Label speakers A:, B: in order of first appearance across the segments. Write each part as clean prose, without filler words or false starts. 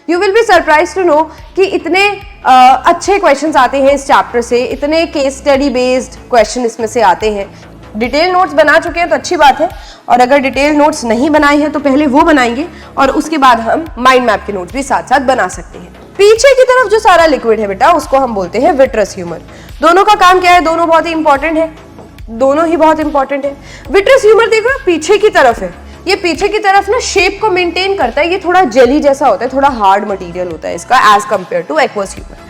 A: You will be surprise to know कि इतने अच्छे क्वेश्चंस आते हैं इस चैप्टर से, इतने केस स्टडी बेस्ड क्वेश्चन इसमें से आते हैं। डिटेल नोट्स बना चुके हैं तो अच्छी बात है, और अगर डिटेल नोट्स नहीं बनाए हैं तो पहले वो बनाएंगे और उसके बाद हम माइंड मैप के नोट्स भी साथ साथ बना सकते हैं। पीछे की तरफ जो सारा लिक्विड है बेटा उसको हम बोलते हैं विट्रस ह्यूमर। दोनों का काम क्या है? दोनों बहुत ही इंपॉर्टेंट है, दोनों ही बहुत इंपॉर्टेंट है। विट्रस ह्यूमर देखो पीछे की तरफ है, ये पीछे की तरफ ना शेप को मेंटेन करता है, ये थोड़ा जेली जैसा होता है, थोड़ा हार्ड मटेरियल होता है इसका as compare to aqueous humour.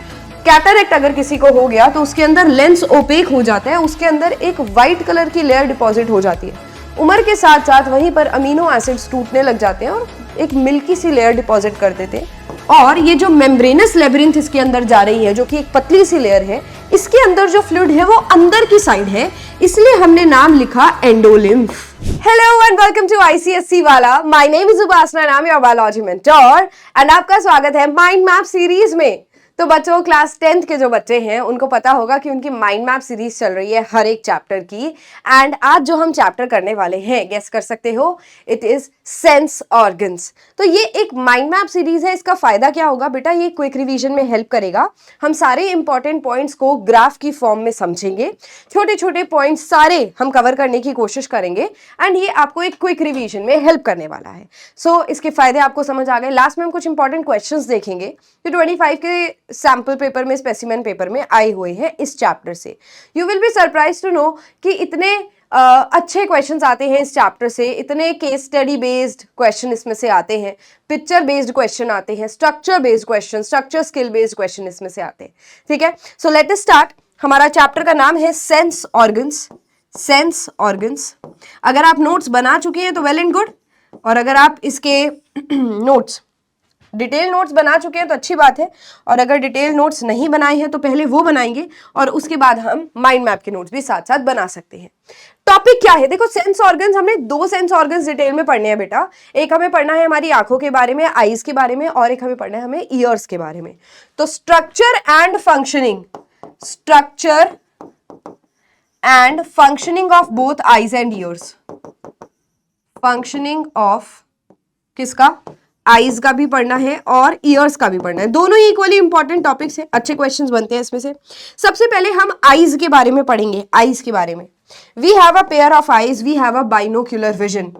A: Cataract अगर किसी को हो गया तो उसके अंदर लेंस ओपेक हो जाता है, उसके अंदर एक व्हाइट कलर की लेयर डिपॉजिट हो जाती है। उम्र के साथ साथ वहीं पर अमीनो एसिड्स टूटने लग जाते हैं और एक मिल्की सी लेयर डिपॉजिट कर देते हैं। और ये जो मेम्ब्रेनस लेबिरिंथ इसके अंदर जा रही है, जो कि एक पतली सी लेयर है, इसके अंदर जो फ्लूइड है वो अंदर की साइड है, इसलिए हमने नाम लिखा endolymph. Hello and welcome to ICSC वाला। My name is Upasana and I am your biology mentor and आपका स्वागत है माइंड मैप सीरीज में। तो बच्चों, क्लास 10th के जो बच्चे हैं उनको पता होगा कि उनकी माइंड मैप सीरीज चल रही है हर एक चैप्टर की, एंड आज जो हम चैप्टर करने वाले हैं, गेस कर सकते हो, इट इज सेंस ऑर्गन्स। तो ये एक माइंड मैप सीरीज है। इसका फायदा क्या होगा बेटा? ये क्विक रिवीजन में हेल्प करेगा। हम सारे इंपॉर्टेंट पॉइंट्स को ग्राफ की फॉर्म में समझेंगे, छोटे छोटे पॉइंट्स सारे हम कवर करने की कोशिश करेंगे, एंड ये आपको एक क्विक रिवीजन में हेल्प करने वाला है। सो इसके फायदे आपको समझ आ गए। लास्ट में हम कुछ इंपॉर्टेंट क्वेश्चंस देखेंगे जो 25 के सैंपल पेपर में, स्पेसिमेन पेपर में आए हुए हैं इस चैप्टर से। You will be surprise to know कि इतने अच्छे क्वेश्चंस आते हैं इस चैप्टर से, इतने केस स्टडी बेस्ड क्वेश्चन इसमें से आते हैं, पिक्चर बेस्ड क्वेश्चन आते हैं, structure based question, structure skill based question इसमें से आते हैं। ठीक है, सो लेट अस स्टार्ट। हमारा चैप्टर का नाम है सेंस ऑर्गन्स। Sense organs. अगर आप नोट्स बना चुके हैं तो वेल एंड गुड, और अगर आप इसके नोट्स, डिटेल नोट्स बना चुके हैं तो अच्छी बात है, और अगर डिटेल नोट्स नहीं बनाए हैं तो पहले वो बनाएंगे और उसके बाद हम माइंड मैप के नोट्स भी साथ साथ बना सकते हैं। टॉपिक क्या है? देखो, सेंस ऑर्गन्स, हमने दो सेंस ऑर्गन्स डिटेल में पढ़ने हैं बेटा। एक हमें पढ़ना है हमारी आंखों के बारे में, आईज के बारे में, और एक हमें पढ़ना है हमें ईयर्स के बारे में। तो structure and functioning, structure and functioning of both eyes and years. Functioning of किसका? आईज का भी पढ़ना है और ईयर्स का भी पढ़ना है। दोनों ही इक्वली इंपॉर्टेंट टॉपिक्स हैं, अच्छे क्वेश्चंस बनते हैं इसमें से। सबसे पहले हम आईज के बारे में पढ़ेंगे। आईज के बारे में, we have a pair of eyes, we have a binocular vision.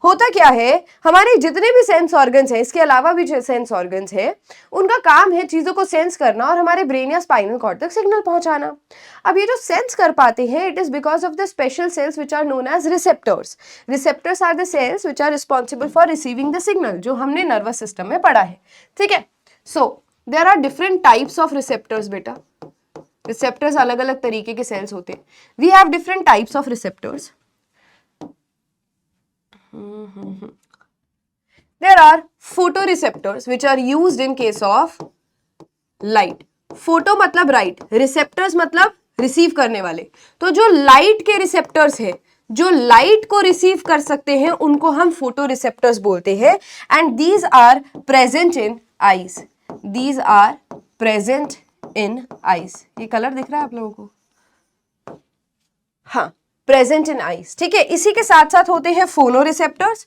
A: होता क्या है, हमारे जितने भी सेंस ऑर्गन्स हैं, इसके अलावा भी जो सेंस ऑर्गन्स हैं, उनका काम है चीजों को सेंस करना और हमारे ब्रेन या स्पाइनल कॉर्ड तक सिग्नल पहुंचाना। अब ये जो सेंस कर पाते हैं, it is because of the special cells which are known as receptors. Receptors are the cells which are responsible for receiving the signal, जो हमने नर्वस सिस्टम में पढ़ा है। ठीक है, so there are different types of receptors बेटा। Receptors अलग अलग तरीके के सेल्स होते हैं। We have different types of receptors. There are photoreceptors which are used in case of light. Photo मतलब राइट, रिसेप्टर्स मतलब रिसीव करने वाले। तो जो लाइट के रिसेप्टर्स है, जो लाइट को रिसीव कर सकते हैं, उनको हम फोटो रिसेप्टर्स बोलते हैं। And these are present in eyes. These are present in eyes. ये कलर दिख रहा है आप लोगों को? हाँ, प्रेजेंट इन आईज। ठीक है, इसी के साथ साथ होते हैं फोनो रिसेप्टर्स।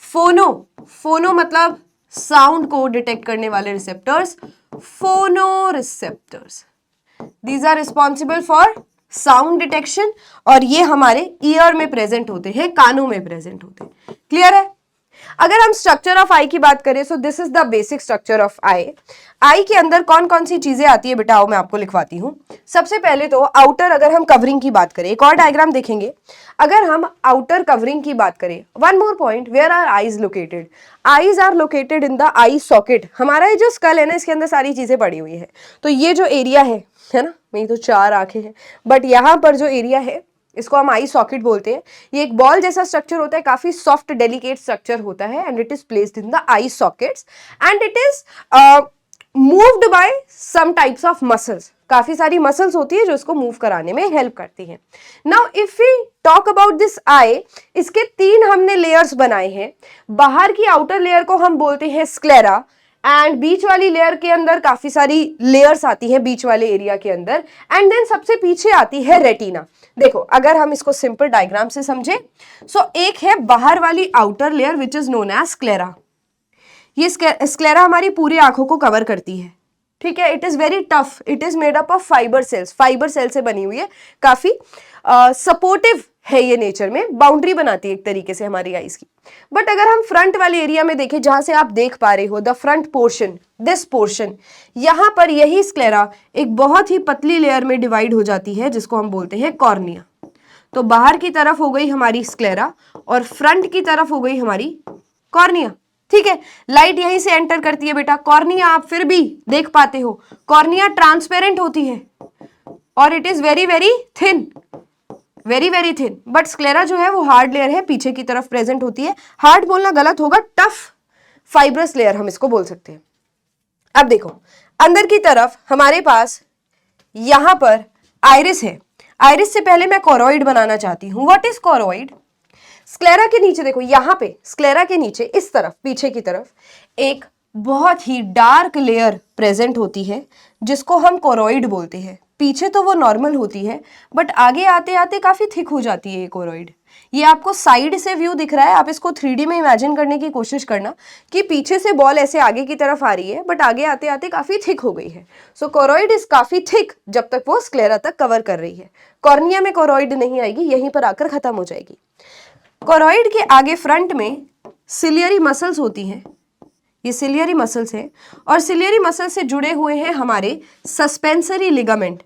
A: फोनो मतलब साउंड को डिटेक्ट करने वाले receptors, phonoreceptors. These are responsible for sound detection, और ये हमारे ईयर में प्रेजेंट होते हैं, कानों में प्रेजेंट होते हैं। क्लियर है? अगर हम स्ट्रक्चर ऑफ आई की बात करें, so this is the basic structure of eye. Eye के अंदर कौन कौन सी चीजें आती है बेटा, मैं आपको लिखवाती हूँ। सबसे पहले तो आउटर, अगर हम कवरिंग की बात करें, एक और डायग्राम देखेंगे। अगर हम आउटर कवरिंग की बात करें, one more point, where are eyes located? Eyes are located in the eye socket. हमारा ये जो स्कल है ना, इसके अंदर सारी चीजें पड़ी हुई है। तो ये जो एरिया है ना, मेरी तो 4 आंखें हैं, बट यहाँ पर जो एरिया है, इसको हम आई सॉकेट बोलते हैं। ये एक बॉल जैसा स्ट्रक्चर होता है, काफी सॉफ्ट डेलिकेट स्ट्रक्चर होता है, and it is placed in the eye sockets, and it is moved by some types of muscles. काफी सारी मसल्स होती है जो इसको मूव कराने में हेल्प करती हैं। Now if we talk about this eye, इसके 3 हमने लेयर्स बनाए हैं। बाहर की आउटर लेयर को हम बोलते हैं स्क्लेरा, एंड बीच वाली लेयर के अंदर काफी सारी लेयर्स आती हैं बीच वाले एरिया के अंदर, एंड देन सबसे पीछे आती है रेटिना। देखो, अगर हम इसको सिंपल डायग्राम से समझे, सो एक है बाहर वाली outer layer which is known as sclera. ये स्क्लेरा हमारी पूरी आंखों को कवर करती है, ठीक है। It is very tough, it is made up of fibre cells, fibre cell से बनी हुई है, काफी सपोर्टिव है ये नेचर में, बाउंड्री बनाती है एक तरीके से हमारी आईज की। बट अगर हम फ्रंट वाले एरिया में देखें, जहां से आप देख पा रहे हो the front portion, this portion, यहां पर यही स्क्लेरा एक बहुत ही पतली लेयर में डिवाइड हो जाती है, जिसको हम बोलते हैं कॉर्निया। तो बाहर की तरफ हो गई हमारी स्क्लेरा और फ्रंट की तरफ हो गई हमारी कॉर्निया, ठीक है। लाइट यहीं से एंटर करती है बेटा, कॉर्निया आप फिर भी देख पाते हो, कॉर्निया ट्रांसपेरेंट होती है और it is very very thin, very very thin. But sclera जो है वो हार्ड लेयर है, पीछे की तरफ प्रेजेंट होती है। हार्ड बोलना गलत होगा, टफ फाइब्रस लेयर हम इसको बोल सकते हैं। अब देखो अंदर की तरफ हमारे पास यहां पर आइरिस है। आइरिस से पहले मैं कोरोइड बनाना चाहती हूं। What is choroid? स्क्लेरा के नीचे देखो, यहां पे स्क्लेरा के नीचे इस तरफ पीछे की तरफ एक बहुत ही डार्क लेयर प्रेजेंट होती है, जिसको हम कोरोइड बोलते हैं। पीछे तो वो नॉर्मल होती है, बट आगे आते आते काफी थिक हो जाती है ये कोरोइड। ये आपको साइड से व्यू दिख रहा है, आप इसको 3D में इमेजिन करने की कोशिश करना कि पीछे से बॉल ऐसे आगे की तरफ आ रही है, बट आगे आते आते काफी थिक हो गई है। सो कोरोइड इज काफी थिक जब तक वो स्क्लेरा तक कवर कर रही है। कॉर्निया में कोरोइड नहीं आएगी, यहीं पर आकर खत्म हो जाएगी। कोरोइड के आगे फ्रंट में सिलियरी मसल्स होती हैं, ये सिलियरी मसल्स है, और सिलियरी मसल से जुड़े हुए हैं हमारे सस्पेंसरी लिगामेंट,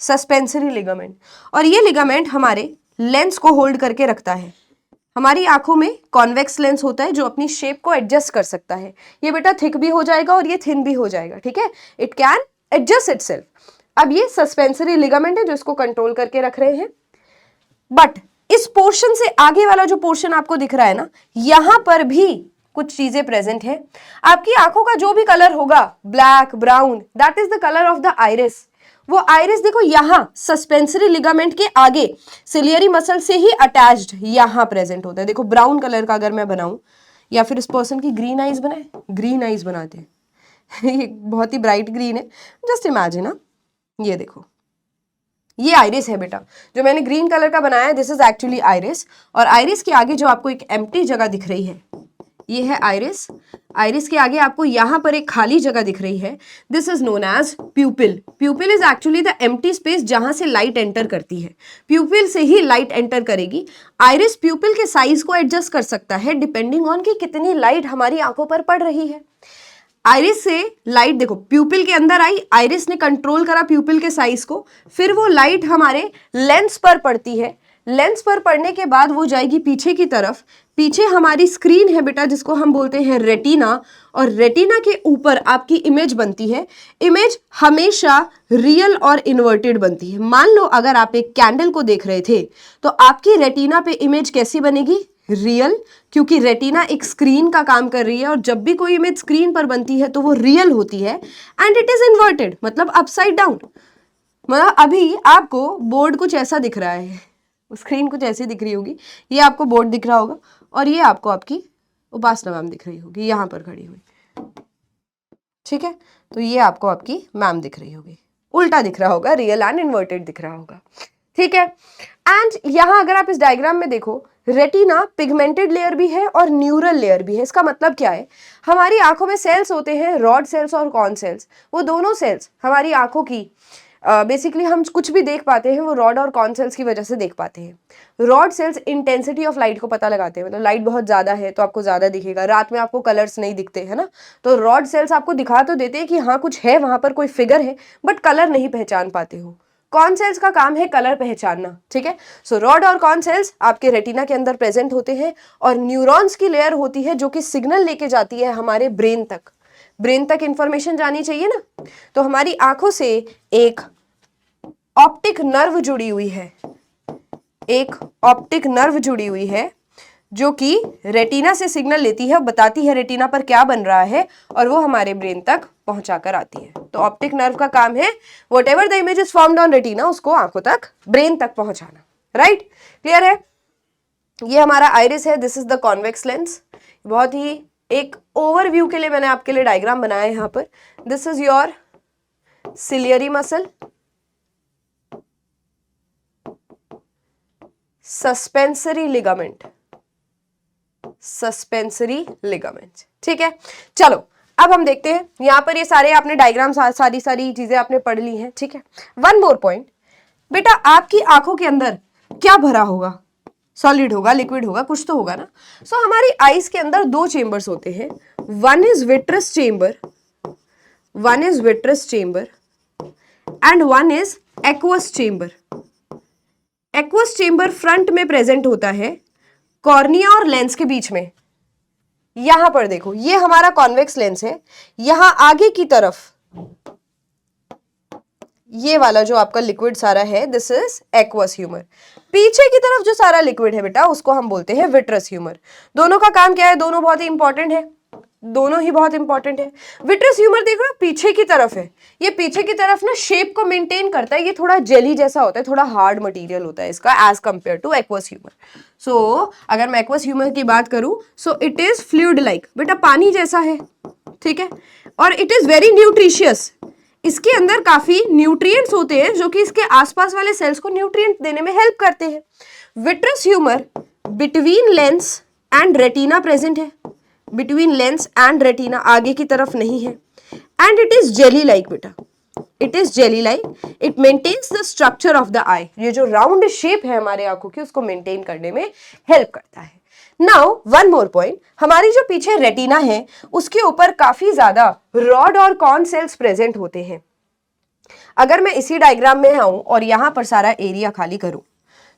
A: सस्पेंसरी लिगामेंट। और ये लिगामेंट हमारे लेंस को होल्ड करके रखता है। हमारी आंखों में कॉन्वेक्स लेंस होता है जो अपनी शेप को एडजस्ट कर सकता है। ये बेटा थिक भी हो जाएगा और ये थिन भी हो जाएगा, ठीक है। It can adjust itself. अब ये सस्पेंसरी लिगामेंट है जो इसको कंट्रोल करके रख रहे हैं। बट इस पोर्शन से आगे वाला जो पोर्शन आपको दिख रहा है ना, यहां पर भी कुछ चीजें प्रेजेंट है। आपकी आंखों का जो भी कलर होगा, black, brown, that is the colour of the iris. वो आइरिस देखो यहां सस्पेंसरी लिगामेंट के आगे सिलियरी मसल से ही अटैच्ड यहां प्रेजेंट होता है। देखो ब्राउन कलर का अगर मैं बनाऊं, या फिर इस पर्सन की ग्रीन आइज बनाए, ग्रीन आइज बनाते हैं ये बहुत ही ब्राइट ग्रीन है, जस्ट इमेजिन ना। ये देखो ये आइरिस है बेटा, जो मैंने ग्रीन कलर का बनाया है, दिस इज एक्चुअली आइरिस। और आइरिस के आगे जो आपको एक एम्प्टी जगह दिख रही है, ये है आइरिस। आइरिस के आगे आपको यहां पर एक खाली जगह दिख रही है, this is known as pupil. Pupil is actually the empty space जहां से लाइट एंटर करती है। प्यूपिल से ही लाइट एंटर करेगी। आइरिस प्यूपिल के साइज को एडजस्ट कर सकता है डिपेंडिंग ऑन कि कितनी लाइट हमारी आंखों पर पड़ रही है। आइरिस से लाइट देखो प्यूपिल के अंदर आई, आइरिस ने कंट्रोल करा प्यूपिल के साइज को, फिर वो लाइट हमारे लेंस पर पड़ती है। लेंस पर पड़ने के बाद वो जाएगी पीछे की तरफ। पीछे हमारी स्क्रीन है बेटा, जिसको हम बोलते हैं रेटिना, और रेटिना के ऊपर आपकी इमेज बनती है। इमेज हमेशा रियल और इन्वर्टेड बनती है। मान लो अगर आप एक कैंडल को देख रहे थे, तो आपकी रेटिना पे इमेज कैसी बनेगी? रियल, क्योंकि रेटिना एक स्क्रीन का काम कर रही है, और जब भी कोई इमेज स्क्रीन पर बनती है तो वो रियल होती है। एंड इट इज इन्वर्टेड, मतलब अपसाइड डाउन। मतलब अभी आपको बोर्ड कुछ ऐसा दिख रहा है, स्क्रीन कुछ ऐसी दिख रही होगी, ये आपको बोर्ड दिख रहा होगा, और ये आपको आपकी उपासना मैम दिख रही होगी यहां पर खड़ी हुई, ठीक है। तो ये आपको आपकी मैम दिख रही होगी, उल्टा दिख रहा होगा, रियल एंड इन्वर्टेड दिख रहा होगा, ठीक है। एंड यहां अगर आप इस डायग्राम में देखो, रेटिना पिगमेंटेड लेयर भी है और न्यूरल लेयर भी है। इसका मतलब क्या है? हमारी आंखों में सेल्स होते हैं, रॉड सेल्स और कॉन सेल्स। वो दोनों सेल्स हमारी आंखों की बेसिकली हम कुछ भी देख पाते हैं वो रॉड और कॉन सेल्स की वजह से देख पाते हैं। Rod sales intensity of light को पता लगाते हैं, मतलब लाइट बहुत ज्यादा है तो आपको ज्यादा दिखेगा, रात में आपको कलर्स नहीं दिखते, है ना। तो रॉड सेल्स आपको दिखा तो देते हैं कि हाँ कुछ है वहां पर, कोई फिगर है, बट कलर नहीं पहचान पाते हो। कॉन सेल्स का काम है कलर पहचानना, ठीक है। सो रॉड और कॉन सेल्स आपके रेटिना के अंदर प्रेजेंट होते हैं, और न्यूरॉन्स की लेयर होती है जो कि सिग्नल लेके जाती है हमारे ब्रेन तक। ब्रेन तक इंफॉर्मेशन जानी चाहिए ना, तो हमारी आंखों से एक ऑप्टिक नर्व जुड़ी हुई है, एक ऑप्टिक नर्व जुड़ी हुई है जो कि रेटिना से सिग्नल लेती है, बताती है रेटिना पर क्या बन रहा है, और वो हमारे ब्रेन तक पहुंचा कर आती है। तो ऑप्टिक नर्व का काम है whatever the image is formed on retina, उसको आंखों तक, ब्रेन तक पहुंचाना। राइट, क्लियर है? ये हमारा आइरिस है, this is the convex lens. बहुत ही एक ओवरव्यू के लिए मैंने आपके लिए डायग्राम बनाया है यहाँ पर। This is your ciliary muscle, suspensory ligament, suspensory ligament, ठीक है, चलो अब हम देखते हैं यहां पर ये सारे आपने डायग्राम सारी चीजें आपने पढ़ ली हैं। ठीक है, वन मोर पॉइंट, बेटा आपकी आंखों के अंदर क्या भरा होगा? सॉलिड होगा, लिक्विड होगा, कुछ तो होगा ना। सो हमारी आईज के अंदर दो चेंबर्स होते हैं, one is vitreous chamber, one is vitreous chamber and one is aqueous chamber. Aqueous chamber front में प्रेजेंट होता है कॉर्निया और लेंस के बीच में। यहां पर देखो, ये हमारा कॉन्वेक्स लेंस है, यहां आगे की तरफ ये वाला जो आपका लिक्विड सारा है, दिस इज एक्वस ह्यूमर। पीछे की तरफ जो सारा लिक्विड है बेटा, उसको हम बोलते हैं विट्रस ह्यूमर। दोनों का काम क्या है? दोनों बहुत ही इंपॉर्टेंट है, दोनों ही बहुत इंपॉर्टेंट है। विट्रस ह्यूमर देखो पीछे की तरफ है, ये पीछे की तरफ ना शेप को मेंटेन करता है, ये थोड़ा जेली जैसा होता है, थोड़ा हार्ड मटेरियल होता है इसका as compare to aqueous humour. So अगर मैं एक्वस ह्यूमर की बात करूं, so it is fluid like, बेटा पानी जैसा है। ठीक है, और इट इज वेरी न्यूट्रिशियस, इसके अंदर काफी न्यूट्रिएंट्स होते हैं जो कि इसके आसपास वाले सेल्स को न्यूट्रिएंट देने में हेल्प करते हैं। Vitreous humour between lens and retina present है, बिटवीन लेंस एंड रेटिना, आगे की तरफ नहीं है। And it is jelly like बेटा, it is jelly like, it maintains the structure of the eye. ये जो राउंड शेप है हमारे आंखों की, उसको मेंटेन करने में हेल्प करता है। नाउ वन मोर पॉइंट, हमारी जो पीछे रेटिना है उसके ऊपर काफी ज्यादा रॉड और कॉन सेल्स प्रेजेंट होते हैं। अगर मैं इसी डायग्राम में आऊं और यहां पर सारा एरिया खाली करूं,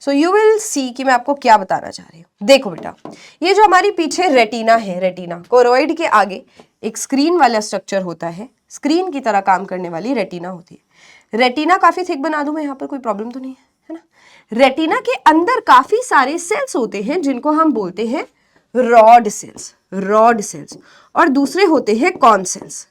A: सो यू विल सी कि मैं आपको क्या बताना चाह रही हूं। देखो बेटा, ये जो हमारी पीछे रेटिना है, रेटिना कोरोइड के आगे एक स्क्रीन वाला स्ट्रक्चर होता है, स्क्रीन की तरह काम करने वाली रेटिना होती है। रेटिना काफी थिक बना दूं मैं, यहां पर कोई प्रॉब्लम तो नहीं है ना। रेटिना के अंदर काफी सारे सेल्स होते हैं जिनको हम बोलते हैं रॉड सेल्स, रॉड सेल्स, और दूसरे होते हैं cone cells.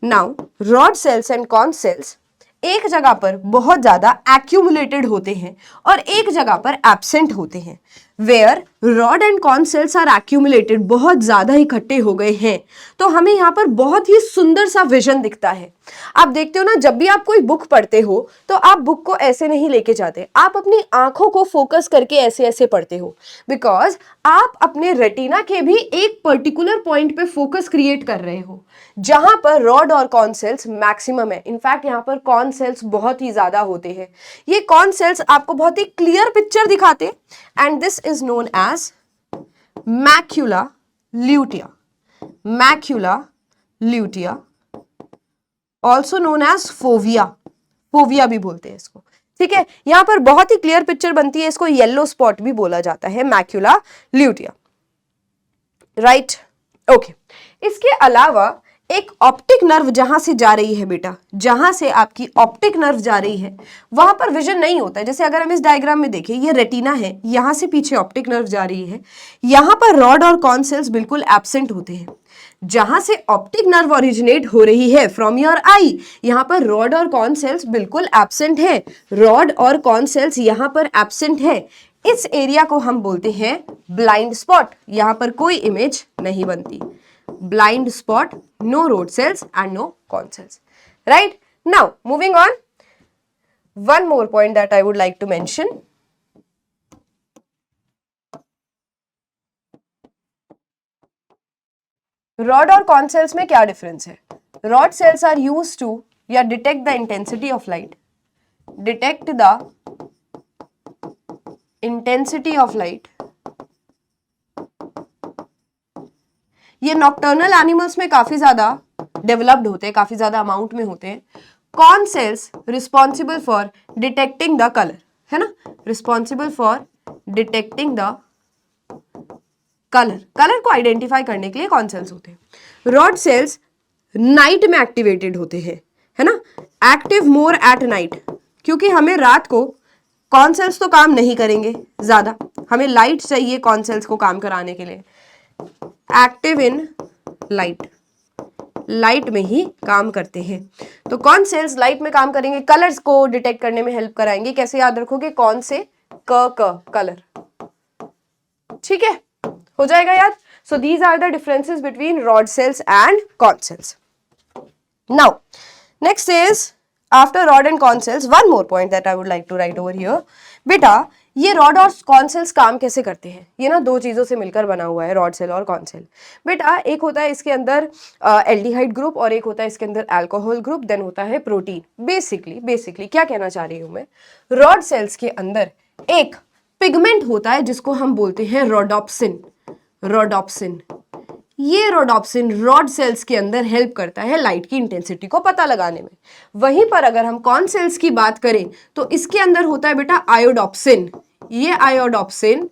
A: Now rod cells and cone cells एक जगह पर बहुत ज्यादा एक्यूमुलेटेड होते हैं और एक जगह पर एब्सेंट होते हैं। Where rod and cone cells are accumulated, बहुत ज्यादा इकट्ठे हो गए हैं, तो हमें यहाँ पर बहुत ही सुंदर सा विजन दिखता है। आप देखते हो ना, जब भी आप कोई बुक पढ़ते हो तो आप बुक को ऐसे नहीं लेके जाते, आप अपनी आंखों को फोकस करके ऐसे ऐसे पढ़ते हो, बिकॉज आप अपने रेटिना के भी एक पर्टिकुलर पॉइंट पे फोकस क्रिएट कर रहे हो जहां पर रॉड और कॉन सेल्स मैक्सिमम है। इनफैक्ट यहाँ पर कॉन सेल्स बहुत ही ज्यादा होते हैं। ये कॉन सेल्स आपको बहुत ही क्लियर पिक्चर दिखाते हैं and this is known as macula lutea, macula lutea, also known as fovea, fovea भी बोलते हैं इसको। ठीक है, यहां पर बहुत ही क्लियर पिक्चर बनती है, इसको येलो स्पॉट भी बोला जाता है, मैक्यूला ल्यूटिया, राइट। ओके, इसके अलावा एक ऑप्टिक नर्व जहां से जा रही है बेटा, जहां से आपकी ऑप्टिक नर्व जा रही है वहां पर विजन नहीं होता है। जैसे अगर हम इस डायग्राम में देखें, ये रेटिना है, यहां से पीछे ऑप्टिक नर्व जा रही है, यहां पर रॉड और कॉन सेल्स बिल्कुल एब्सेंट होते हैं। जहां से ऑप्टिक नर्व ओरिजिनेट हो रही है फ्रॉम योर आई, यहां पर रॉड और कॉन सेल्स बिल्कुल एब्सेंट है, रॉड और कॉन सेल्स यहां पर एब्सेंट है। इस एरिया को हम बोलते हैं ब्लाइंड स्पॉट, यहां पर कोई इमेज नहीं बनती, blind spot, no rod cells and no con cells, right? Now moving on, one more point that I would like to mention, rod और con cells में क्या difference है? Rod cells are used to या detect the intensity of light, detect the intensity of light। ये nocturnal animals में काफी ज्यादा developed होते हैं, काफी ज्यादा अमाउंट में होते हैं। Cone cells responsible for detecting the colour, है ना, responsible for detecting the colour, colour को आइडेंटिफाई करने के लिए कॉन सेल्स होते हैं। रॉड सेल्स नाइट में एक्टिवेटेड होते हैं, है ना, एक्टिव मोर एट नाइट, क्योंकि हमें रात को कॉन सेल्स तो काम नहीं करेंगे ज्यादा, हमें लाइट चाहिए कॉन सेल्स को काम कराने के लिए। एक्टिव इन लाइट, लाइट में ही काम करते हैं, तो कौन सेल्स लाइट में काम करेंगे, कलर्स को डिटेक्ट करने में हेल्प कराएंगे। कैसे याद रखोगे, कौन से क कलर, ठीक है, हो जाएगा याद। So these are the differences between rod cells and cone cells. Now next is after rod and cone cells, one more point that I would like to write over here. बेटा ये rod और corn sales काम कैसे करते हैं? ये ना दो चीज़ों से मिलकर बना हुआ है, रॉड सेल और कॉर्न सेल। बेटा एक होता है इसके अंदर एल्डिहाइड ग्रुप और एक होता है इसके अंदर अल्कोहल ग्रुप, देन होता है प्रोटीन। बेसिकली क्या कहना चाह रही हूँ मैं, रॉड सेल्स के अंदर एक पिगमेंट होता है जिसको हम बोलते हैं रोडोप्सिन। रोडोप्सिन, ये रोडोप्सिन रॉड सेल्स के अंदर हेल्प करता है लाइट की इंटेंसिटी को पता लगाने में। वहीं पर अगर हम कॉर्न सेल्स की बात करें तो इसके अंदर होता है बेटा आयोडोप्सिन। ये आयोडोप्सिन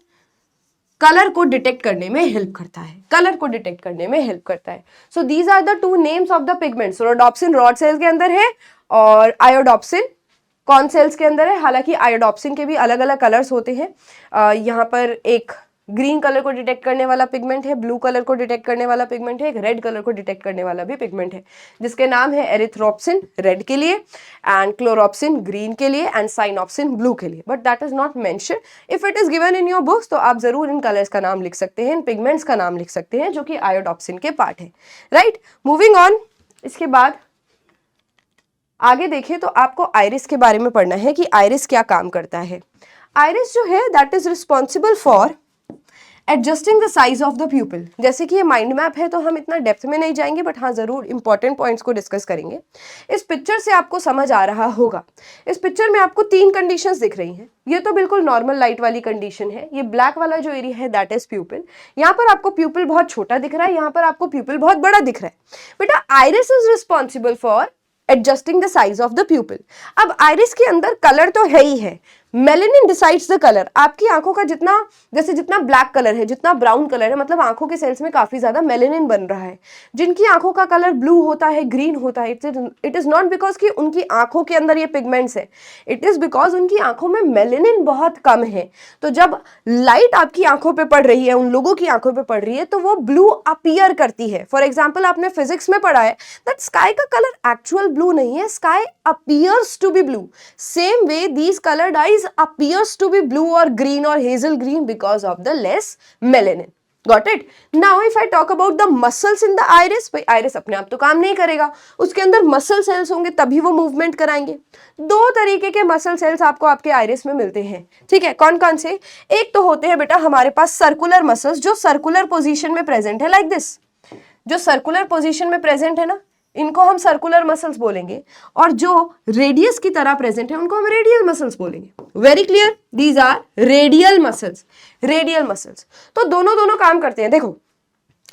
A: कलर को डिटेक्ट करने में हेल्प करता है, कलर को डिटेक्ट करने में हेल्प करता है। So these are the two names of the pigments. Rhodopsin rod cells के अंदर है और आयोडोप्सिन कॉर्न सेल्स के अंदर है। हालांकि आयोडोप्सिन के भी अलग अलग कलर्स होते हैं। यहाँ पर एक ग्रीन कलर को डिटेक्ट करने वाला पिगमेंट है, ब्लू कलर को डिटेक्ट करने वाला पिगमेंट है, एक रेड कलर को डिटेक्ट करने वाला भी पिगमेंट है जिसके नाम है एरिथ्रोप्सिन रेड के लिए, एंड क्लोरोप्सिन ग्रीन के लिए, एंड साइनोप्सिन ब्लू के लिए। But that is not mention. If it is given in your books तो आप जरूर इन कलर्स का नाम लिख सकते हैं, इन पिगमेंट्स का नाम लिख सकते हैं जो कि आयोडोप्सिन के पार्ट है। Right, moving on. इसके बाद आगे देखें तो आपको आइरिस के बारे में पढ़ना है कि आइरिस क्या काम करता है। आइरिस जो है that is responsible for adjusting the size of the प्यूपिल। जैसे कि ये माइंड मैप है तो हम इतना डेप्थ में नहीं जाएंगे, बट हाँ जरूर इंपॉर्टेंट पॉइंट्स को डिस्कस करेंगे। इस पिक्चर से आपको समझ आ रहा होगा, इस पिक्चर में आपको तीन कंडीशंस दिख रही हैं। ये तो बिल्कुल नॉर्मल लाइट वाली कंडीशन है। ये ब्लैक वाला जो एरिया है दैट इज प्यूपिल। यहाँ पर आपको प्यूपिल बहुत छोटा दिख रहा है, यहाँ पर आपको प्यूपिल बहुत बड़ा दिख रहा है। बेटा iris is responsible for adjusting the size of the प्यूपिल। अब आइरिस के अंदर कलर तो है ही है, मेलेनिन डिसाइड्स द कलर। आपकी आंखों का जितना, जैसे जितना ब्लैक कलर है, जितना ब्राउन कलर है, मतलब आंखों के सेल्स में काफी ज्यादा मेलेनिन बन रहा है। जिनकी आंखों का कलर ब्लू होता है, ग्रीन होता है, इट इज नॉट बिकॉज कि उनकी आंखों के अंदर ये पिगमेंट्स है, इट इज बिकॉज उनकी आंखों में मेलेनिन बहुत कम है। तो जब लाइट आपकी आंखों पे पड़ रही है, उन लोगों की आंखों पे पड़ रही है, तो वो ब्लू अपीयर करती है। फॉर एग्जाम्पल आपने फिजिक्स में पढ़ा है दैट स्काई का कलर एक्चुअल ब्लू नहीं है, sky appears to be blue. Same way these coloured eyes appears to be blue or green or hazel green because of the less melanin. Got it? Now if I talk about the muscles in the iris, भाई iris अपने आप तो काम नहीं करेगा, उसके अंदर muscle cells होंगे तभी वो मूवमेंट कराएंगे। दो तरीके के मसल सेल्स आपको आपके आइरिस में मिलते हैं, ठीक है? कौन कौन से? एक तो होते हैं बेटा हमारे पास सर्कुलर मसल्स जो सर्कुलर पोजीशन में प्रेजेंट है, लाइक दिस। जो सर्कुलर पोजीशन में प्रेजेंट है ना, इनको हम सर्कुलर मसल्स बोलेंगे, और जो रेडियस की तरह प्रेजेंट है उनको हम रेडियल मसल्स बोलेंगे। Very clear, these are radial muscles. Radial muscles तो दोनों काम करते हैं। देखो,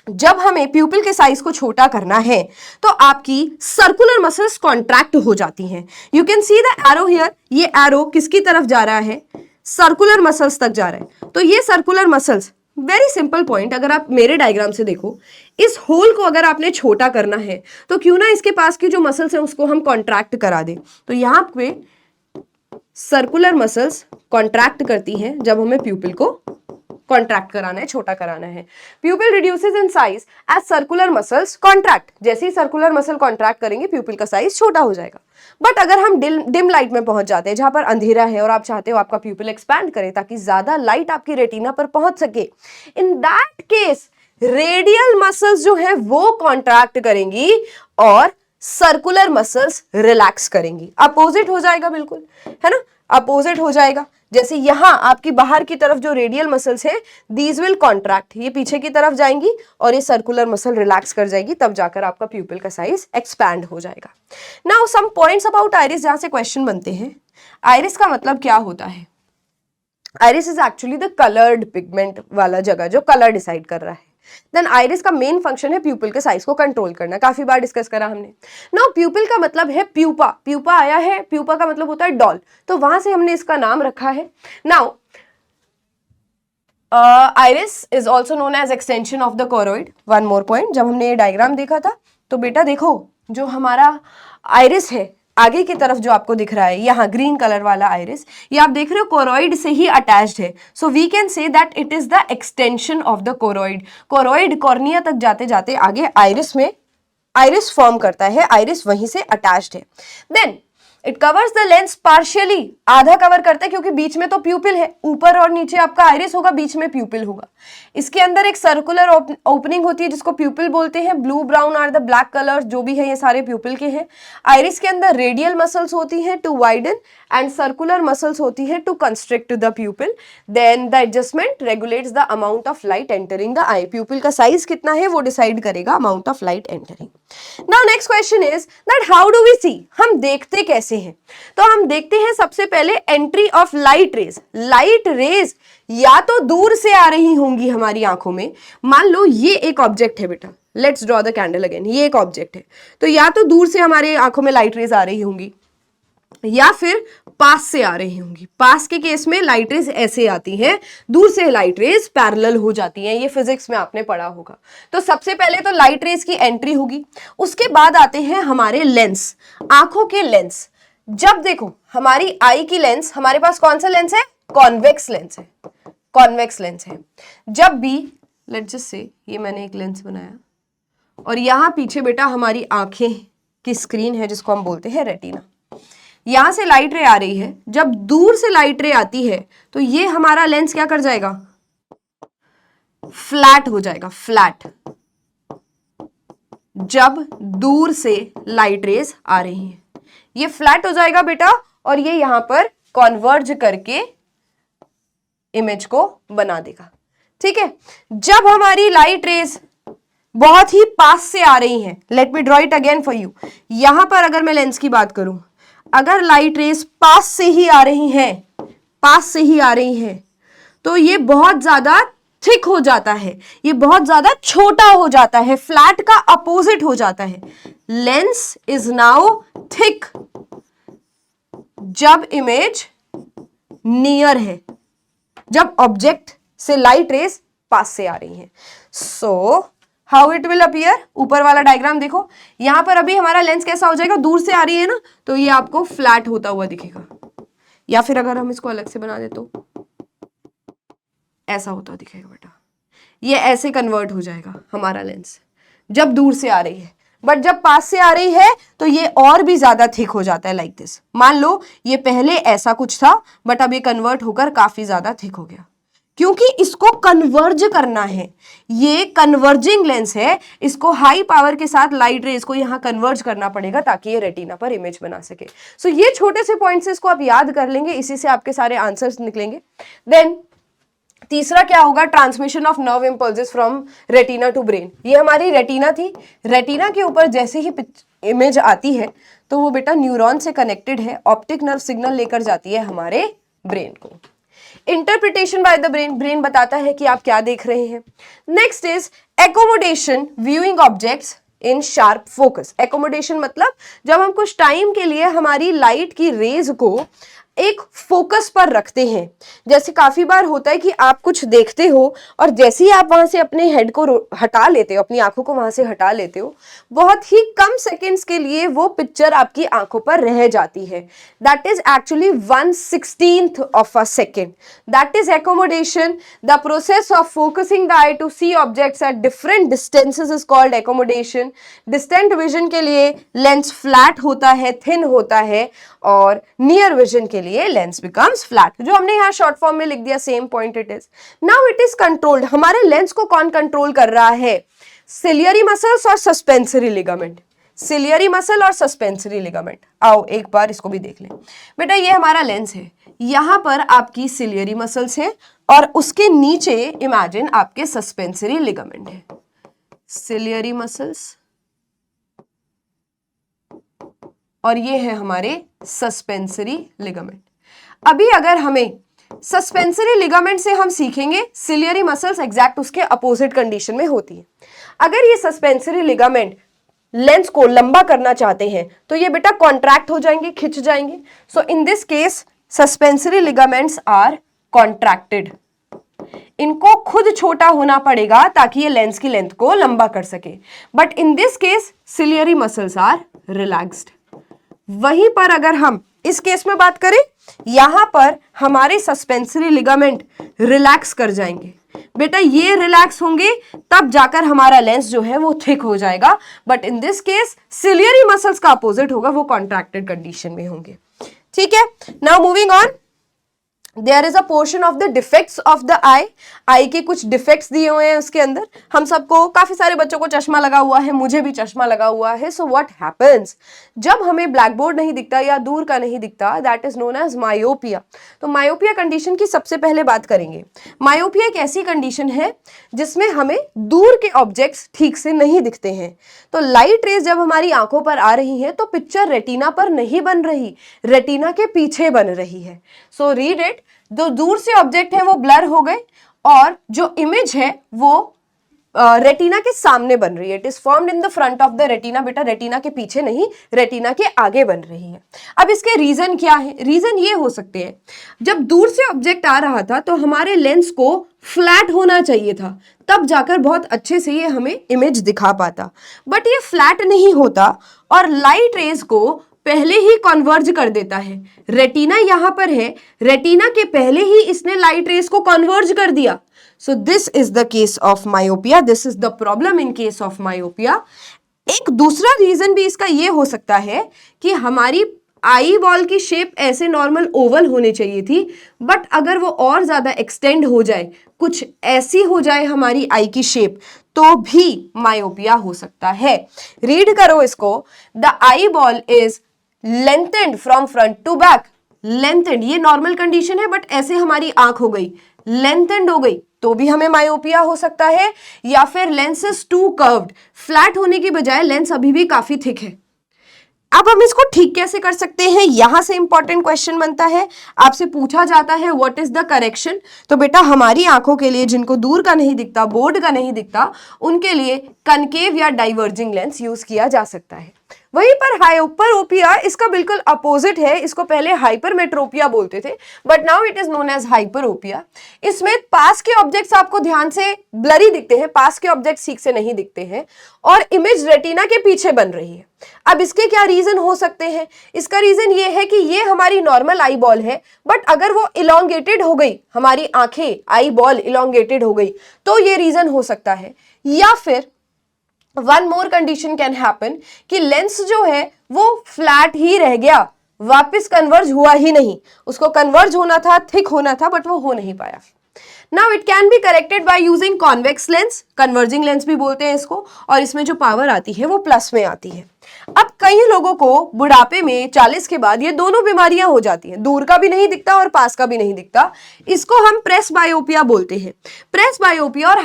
A: जब हमें प्यूपिल के साइज को छोटा करना है तो आपकी सर्कुलर मसल्स कॉन्ट्रैक्ट हो जाती हैं। You can see the arrow here, ये एरो किसकी तरफ जा रहा है? सर्कुलर मसल्स तक जा रहा है। तो ये circular muscles, very simple point, अगर आप मेरे डायग्राम से देखो, इस होल को अगर आपने छोटा करना है तो क्यों ना इसके पास की जो मसल्स हैं उसको हम कॉन्ट्रैक्ट करा दें। तो यहां पे सर्कुलर मसल्स कॉन्ट्रैक्ट करती हैं जब हमें प्यूपिल को कॉन्ट्रैक्ट कराना है, छोटा कराना है। Pupil reduces in size as circular muscles contract. जैसे ही सर्कुलर मसल कॉन्ट्रैक्ट करेंगे प्यूपिल का साइज छोटा हो जाएगा। बट अगर हम डिम लाइट में पहुंच जाते हैं, जहां पर अंधेरा है और आप चाहते हो आपका प्यूपिल एक्सपैंड करे ताकि ज्यादा लाइट आपकी रेटिना पर पहुंच सके, in that case radial muscles जो है वो कॉन्ट्रैक्ट करेंगी और सर्कुलर मसल्स रिलैक्स करेंगी। अपोजिट हो जाएगा, बिल्कुल, है ना? अपोजिट हो जाएगा। जैसे यहां आपकी बाहर की तरफ जो रेडियल मसल्स है, दीज विल कॉन्ट्रैक्ट, ये पीछे की तरफ जाएंगी और ये सर्कुलर मसल रिलैक्स कर जाएगी, तब जाकर आपका प्यूपिल का साइज एक्सपैंड हो जाएगा। Now some points about iris जहां से क्वेश्चन बनते हैं। आइरिस का मतलब क्या होता है? Iris is actually the coloured pigment वाला जगह जो कलर डिसाइड कर रहा है। देन आइरिस का मेन फंक्शन है प्यूपिल के साइज को कंट्रोल करना, काफी बार डिस्कस करा हमने। नाउ प्यूपिल का मतलब है प्यूपा, प्यूपा आया है, प्यूपा का मतलब होता है डॉल, तो वहां से हमने इसका नाम रखा है। Now iris is also known as extension of the choroid. One more point, जब हमने ये डायग्राम देखा था तो बेटा देखो, जो हमारा आइरिस है आगे की तरफ जो आपको दिख रहा है यहाँ ग्रीन कलर वाला आइरिस, ये आप देख रहे हो कोरोइड से ही अटैच्ड है। So we can say that it is the extension of the choroid. Choroid cornea तक जाते जाते आगे आइरिस में आइरिस फॉर्म करता है, आइरिस वहीं से अटैच्ड है। Then it covers the lens partially, आधा कवर करता है क्योंकि बीच में तो प्यूपिल है, ऊपर और नीचे आपका आइरिस होगा, बीच में प्यूपिल होगा। इसके अंदर एक सर्कुलर ओपनिंग होती है जिसको प्यूपिल बोलते हैं। Blue brown are the black colours, जो भी है ये सारे प्यूपिल के हैं। आइरिस के अंदर रेडियल मसल्स होती हैं to widen and circular muscles होती है to constrict the pupil. Then the adjustment regulates the amount of light entering the eye. Pupil का साइज कितना है वो डिसाइड करेगा amount of light entering. Now next question is that how do we see, हम देखते कैसे हैं? तो हम देखते हैं सबसे पहले entry of light rays. Light rays या तो दूर से आ रही होंगी हमारी आंखों में, मान लो ये एक ऑब्जेक्ट है बेटा, let's draw the candle again, ये एक ऑब्जेक्ट है, तो या तो दूर से हमारे आंखों में लाइट रेज आ रही होंगी या फिर पास से आ रही होंगी। पास के केस में लाइट रेज ऐसे आती हैं, दूर से लाइट रेज पैरेलल हो जाती हैं, ये फिजिक्स में आपने पढ़ा होगा। तो सबसे पहले तो लाइट रेज की एंट्री होगी, उसके बाद आते हैं हमारे लेंस, आंखों के लेंस। जब देखो हमारी आई की लेंस, हमारे पास कौन सा लेंस है? कॉन्वेक्स लेंस है, कॉन्वेक्स लेंस है। जब भी लेट्स जस्ट से ये मैंने एक लेंस बनाया और यहां पीछे बेटा हमारी आंखें की स्क्रीन है जिसको हम बोलते हैं रेटिना। यहां से लाइट रे आ रही है, जब दूर से लाइट रे आती है तो ये हमारा लेंस क्या कर जाएगा? फ्लैट हो जाएगा, फ्लैट। जब दूर से लाइट रेज आ रही है ये फ्लैट हो जाएगा बेटा, और ये यहां पर कॉन्वर्ज करके इमेज को बना देगा। ठीक है, जब हमारी लाइट रेज बहुत ही पास से आ रही हैं, let me draw it again for you. यहां पर अगर मैं लेंस की बात करूं, अगर लाइट रेज पास से ही आ रही हैं, पास से ही आ रही हैं, तो ये बहुत ज्यादा थिक हो जाता है, ये बहुत ज्यादा छोटा हो जाता है, फ्लैट का अपोजिट हो जाता है। लेंस इज नाउ थिक जब इमेज नियर है, जब ऑब्जेक्ट से लाइट रेज पास से आ रही है। So how it will appear, ऊपर वाला डायग्राम देखो, यहां पर अभी हमारा लेंस कैसा हो जाएगा? दूर से आ रही है ना, तो ये आपको फ्लैट होता हुआ दिखेगा, या फिर अगर हम इसको अलग से बना दे तो ऐसा होता दिखेगा बेटा। ये ऐसे कन्वर्ट हो जाएगा हमारा लेंस जब दूर से आ रही है, बट जब पास से आ रही है तो ये और भी ज्यादा थिक हो जाता है, लाइक दिस। मान लो ये पहले ऐसा कुछ था बट अब ये कन्वर्ट होकर काफी ज्यादा थिक हो गया, क्योंकि इसको कन्वर्ज करना है, ये कन्वर्जिंग लेंस है, इसको हाई पावर के साथ लाइट रेज को यहां कन्वर्ज करना पड़ेगा ताकि ये रेटिना पर इमेज बना सके। सो ये छोटे से पॉइंट्स इसको आप याद कर लेंगे, इसी से आपके सारे आंसर्स निकलेंगे। देन तीसरा क्या होगा? Transmission of nerve impulses from retina to brain. ये हमारी रेटिना थी, रेटिना के ऊपर जैसे ही इमेज आती है तो वो बेटा न्यूरॉन से कनेक्टेड है, ऑप्टिक नर्व सिग्नल लेकर जाती है हमारे ब्रेन को। Interpretation by the brain, brain बताता है कि आप क्या देख रहे हैं। Next is accommodation, viewing objects in sharp focus. Accommodation मतलब जब हम कुछ टाइम के लिए हमारी लाइट की रेज को एक फोकस पर रखते हैं। जैसे काफी बार होता है कि आप कुछ देखते हो और जैसे ही आप वहां से अपने हेड को हटा लेते हो, अपनी आंखों को वहां से हटा लेते हो, बहुत ही कम सेकंड्स के लिए वो पिक्चर आपकी आंखों पर रह जाती है। That is actually 1/16 of a second. That is accommodation. The process of focusing the eye to see objects at different distances is called accommodation. Distant vision के लिए लेंस फ्लैट होता है, थिन होता है, और नियर विजन के लिए lens becomes flat. जो हमने यहाँ शॉर्ट फॉर्म में लिख दिया, same point it is. Now it is controlled. हमारे लेंस को कौन कंट्रोल कर रहा है? सिलियरी मसल्स और सस्पेंसरी लिगामेंट। सिलियरी मसल और सस्पेंसरी लिगामेंट। आओ एक बार इसको भी देख लें बेटा। ये हमारा लेंस है, यहां पर आपकी सिलियरी मसल्स है और उसके नीचे इमेजिन आपके सस्पेंसरी लिगामेंट है। सिलियरी मसल्स और ये है हमारे सस्पेंसरी लिगामेंट। अभी अगर हमें सस्पेंसरी लिगामेंट से हम सीखेंगे, सिलियरी मसल्स एग्जैक्ट उसके अपोजिट कंडीशन में होती है। अगर ये सस्पेंसरी लिगामेंट लेंस को लंबा करना चाहते हैं तो ये बेटा कॉन्ट्रैक्ट हो जाएंगे, खिंच जाएंगे। So in this case suspensory ligaments are contracted. इनको खुद छोटा होना पड़ेगा ताकि ये लेंस की लेंथ को लंबा कर सके, but in this case ciliary muscles are relaxed. वहीं पर अगर हम इस केस में बात करें, यहां पर हमारे सस्पेंसरी लिगामेंट रिलैक्स कर जाएंगे, बेटा ये रिलैक्स होंगे तब जाकर हमारा लेंस जो है वो थिक हो जाएगा, but in this case ciliary muscles का अपोजिट होगा, वो कॉन्ट्रैक्टेड कंडीशन में होंगे। ठीक है, now moving on, there is a portion of the defects of the eye के कुछ डिफेक्ट्स दिए हुए हैं उसके अंदर। हम सबको, काफी सारे बच्चों को चश्मा लगा हुआ है, मुझे भी चश्मा लगा हुआ है। सो व्हाट हैपेंस, जब हमें ब्लैक बोर्ड नहीं दिखता या दूर का नहीं दिखता, that is known as myopia. तो मायोपिया कंडीशन की सबसे पहले बात करेंगे। मायोपिया एक ऐसी कंडीशन है जिसमें हमें दूर के ऑब्जेक्ट्स ठीक से नहीं दिखते हैं। तो लाइट रेज जब हमारी आंखों पर आ रही है तो पिक्चर रेटिना पर नहीं बन रही, रेटिना के पीछे बन रही है। सो रीड इट, जो दूर से ऑब्जेक्ट है वो ब्लर हो गए और जो इमेज है वो रेटिना के सामने बन रही है। It is formed in the front of the retina, बेटा रेटिना के पीछे नहीं, रेटिना के आगे बन रही है। अब इसके रीजन क्या है? रीजन ये हो सकते हैं, जब दूर से ऑब्जेक्ट आ रहा था तो हमारे लेंस को फ्लैट होना चाहिए था, तब जाकर बहुत अच्छे से ये हमें इमेज दिखा पाता, बट ये फ्लैट नहीं होता और लाइट रेज को पहले ही कन्वर्ज कर देता है। रेटिना यहां पर है, रेटिना के पहले ही इसने लाइट रेज को कन्वर्ज कर दिया। सो this is the case of myopia, this is the problem in case of myopia. एक दूसरा रीजन भी इसका ये हो सकता है कि हमारी आई बॉल की शेप ऐसे नॉर्मल ओवल होनी चाहिए थी, बट अगर वो और ज्यादा एक्सटेंड हो जाए, कुछ ऐसी हो जाए हमारी आई की शेप, तो भी मायोपिया हो सकता है। रीड करो इसको, the eyeball is lengthened from front to back. Lengthened ये नॉर्मल कंडीशन है, बट ऐसे हमारी आंख हो गई, लेंथेंड हो गई, तो भी हमें मायोपिया हो सकता है। या फिर lens is too curved, flat होने की बजाय लेंस अभी भी काफी थिक है। अब हम इसको ठीक कैसे कर सकते हैं, यहां से इंपॉर्टेंट क्वेश्चन बनता है। आपसे पूछा जाता है व्हाट इज द करेक्शन, तो बेटा हमारी आंखों के लिए, जिनको दूर का नहीं दिखता, बोर्ड का नहीं दिखता, उनके लिए कनकेव या डाइवर्जिंग लेंस यूज किया जा सकता है। वहीं पर हाइपरोपिया इसका बिल्कुल अपोजिट है। इसको पहले हाइपरमेट्रोपिया बोलते थे, but now it is known as hyperopia. इसमें पास के ऑब्जेक्ट्स आपको ध्यान से ब्लरी दिखते हैं, पास के ऑब्जेक्ट्स ठीक से नहीं दिखते हैं और इमेज रेटिना के पीछे बन रही है। अब इसके क्या रीजन हो सकते हैं? इसका रीजन ये है कि ये हमारी नॉर्मल आई बॉल है, बट अगर वो इलोंगेटेड हो गई, हमारी आंखें, आई बॉल इलोंगेटेड हो गई, तो ये रीजन हो सकता है। या फिर one more condition can happen कि लेंस जो है वो फ्लैट ही रह गया, वापस कन्वर्ज हुआ ही नहीं। उसको कन्वर्ज होना था, थिक होना था, बट वो हो नहीं पाया। Now it can be corrected by using convex lens, converging lens भी बोलते हैं इसको, और इसमें जो पावर आती है वो प्लस में आती है। अब कई लोगों को बुढ़ापे में 40 के बाद ये दोनों बीमारियां हो जाती हैं, दूर का भी नहीं दिखता और पास का भी नहीं दिखता। इसको हम प्रेस बायोपिया बोलते हैं। प्रेस बायोपिया और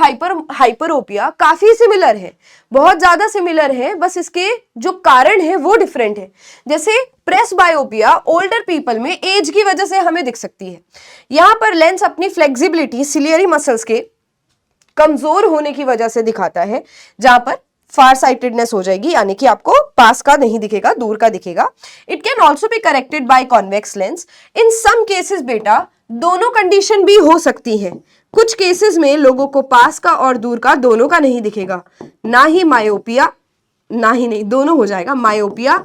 A: हाइपरोपिया काफी सिमिलर है, बहुत ज्यादा सिमिलर है, बस इसके जो कारण है वो डिफरेंट है। जैसे प्रेस बायोपिया ओल्डर पीपल में एज की वजह से हमें दिख सकती है। यहां पर लेंस अपनी फ्लेक्सिबिलिटी सिलियरी मसल्स के कमजोर होने की वजह से दिखाता है, जहां पर फार साइटेडनेस हो जाएगी, यानी कि आपको पास का नहीं दिखेगा, दूर का दिखेगा। It can also be corrected by convex lens. In some cases बेटा दोनों कंडीशन भी हो सकती हैं। कुछ केसेस में लोगों को पास का और दूर का दोनों का नहीं दिखेगा, ना ही मायोपिया, ना ही नहीं, दोनों हो जाएगा, मायोपिया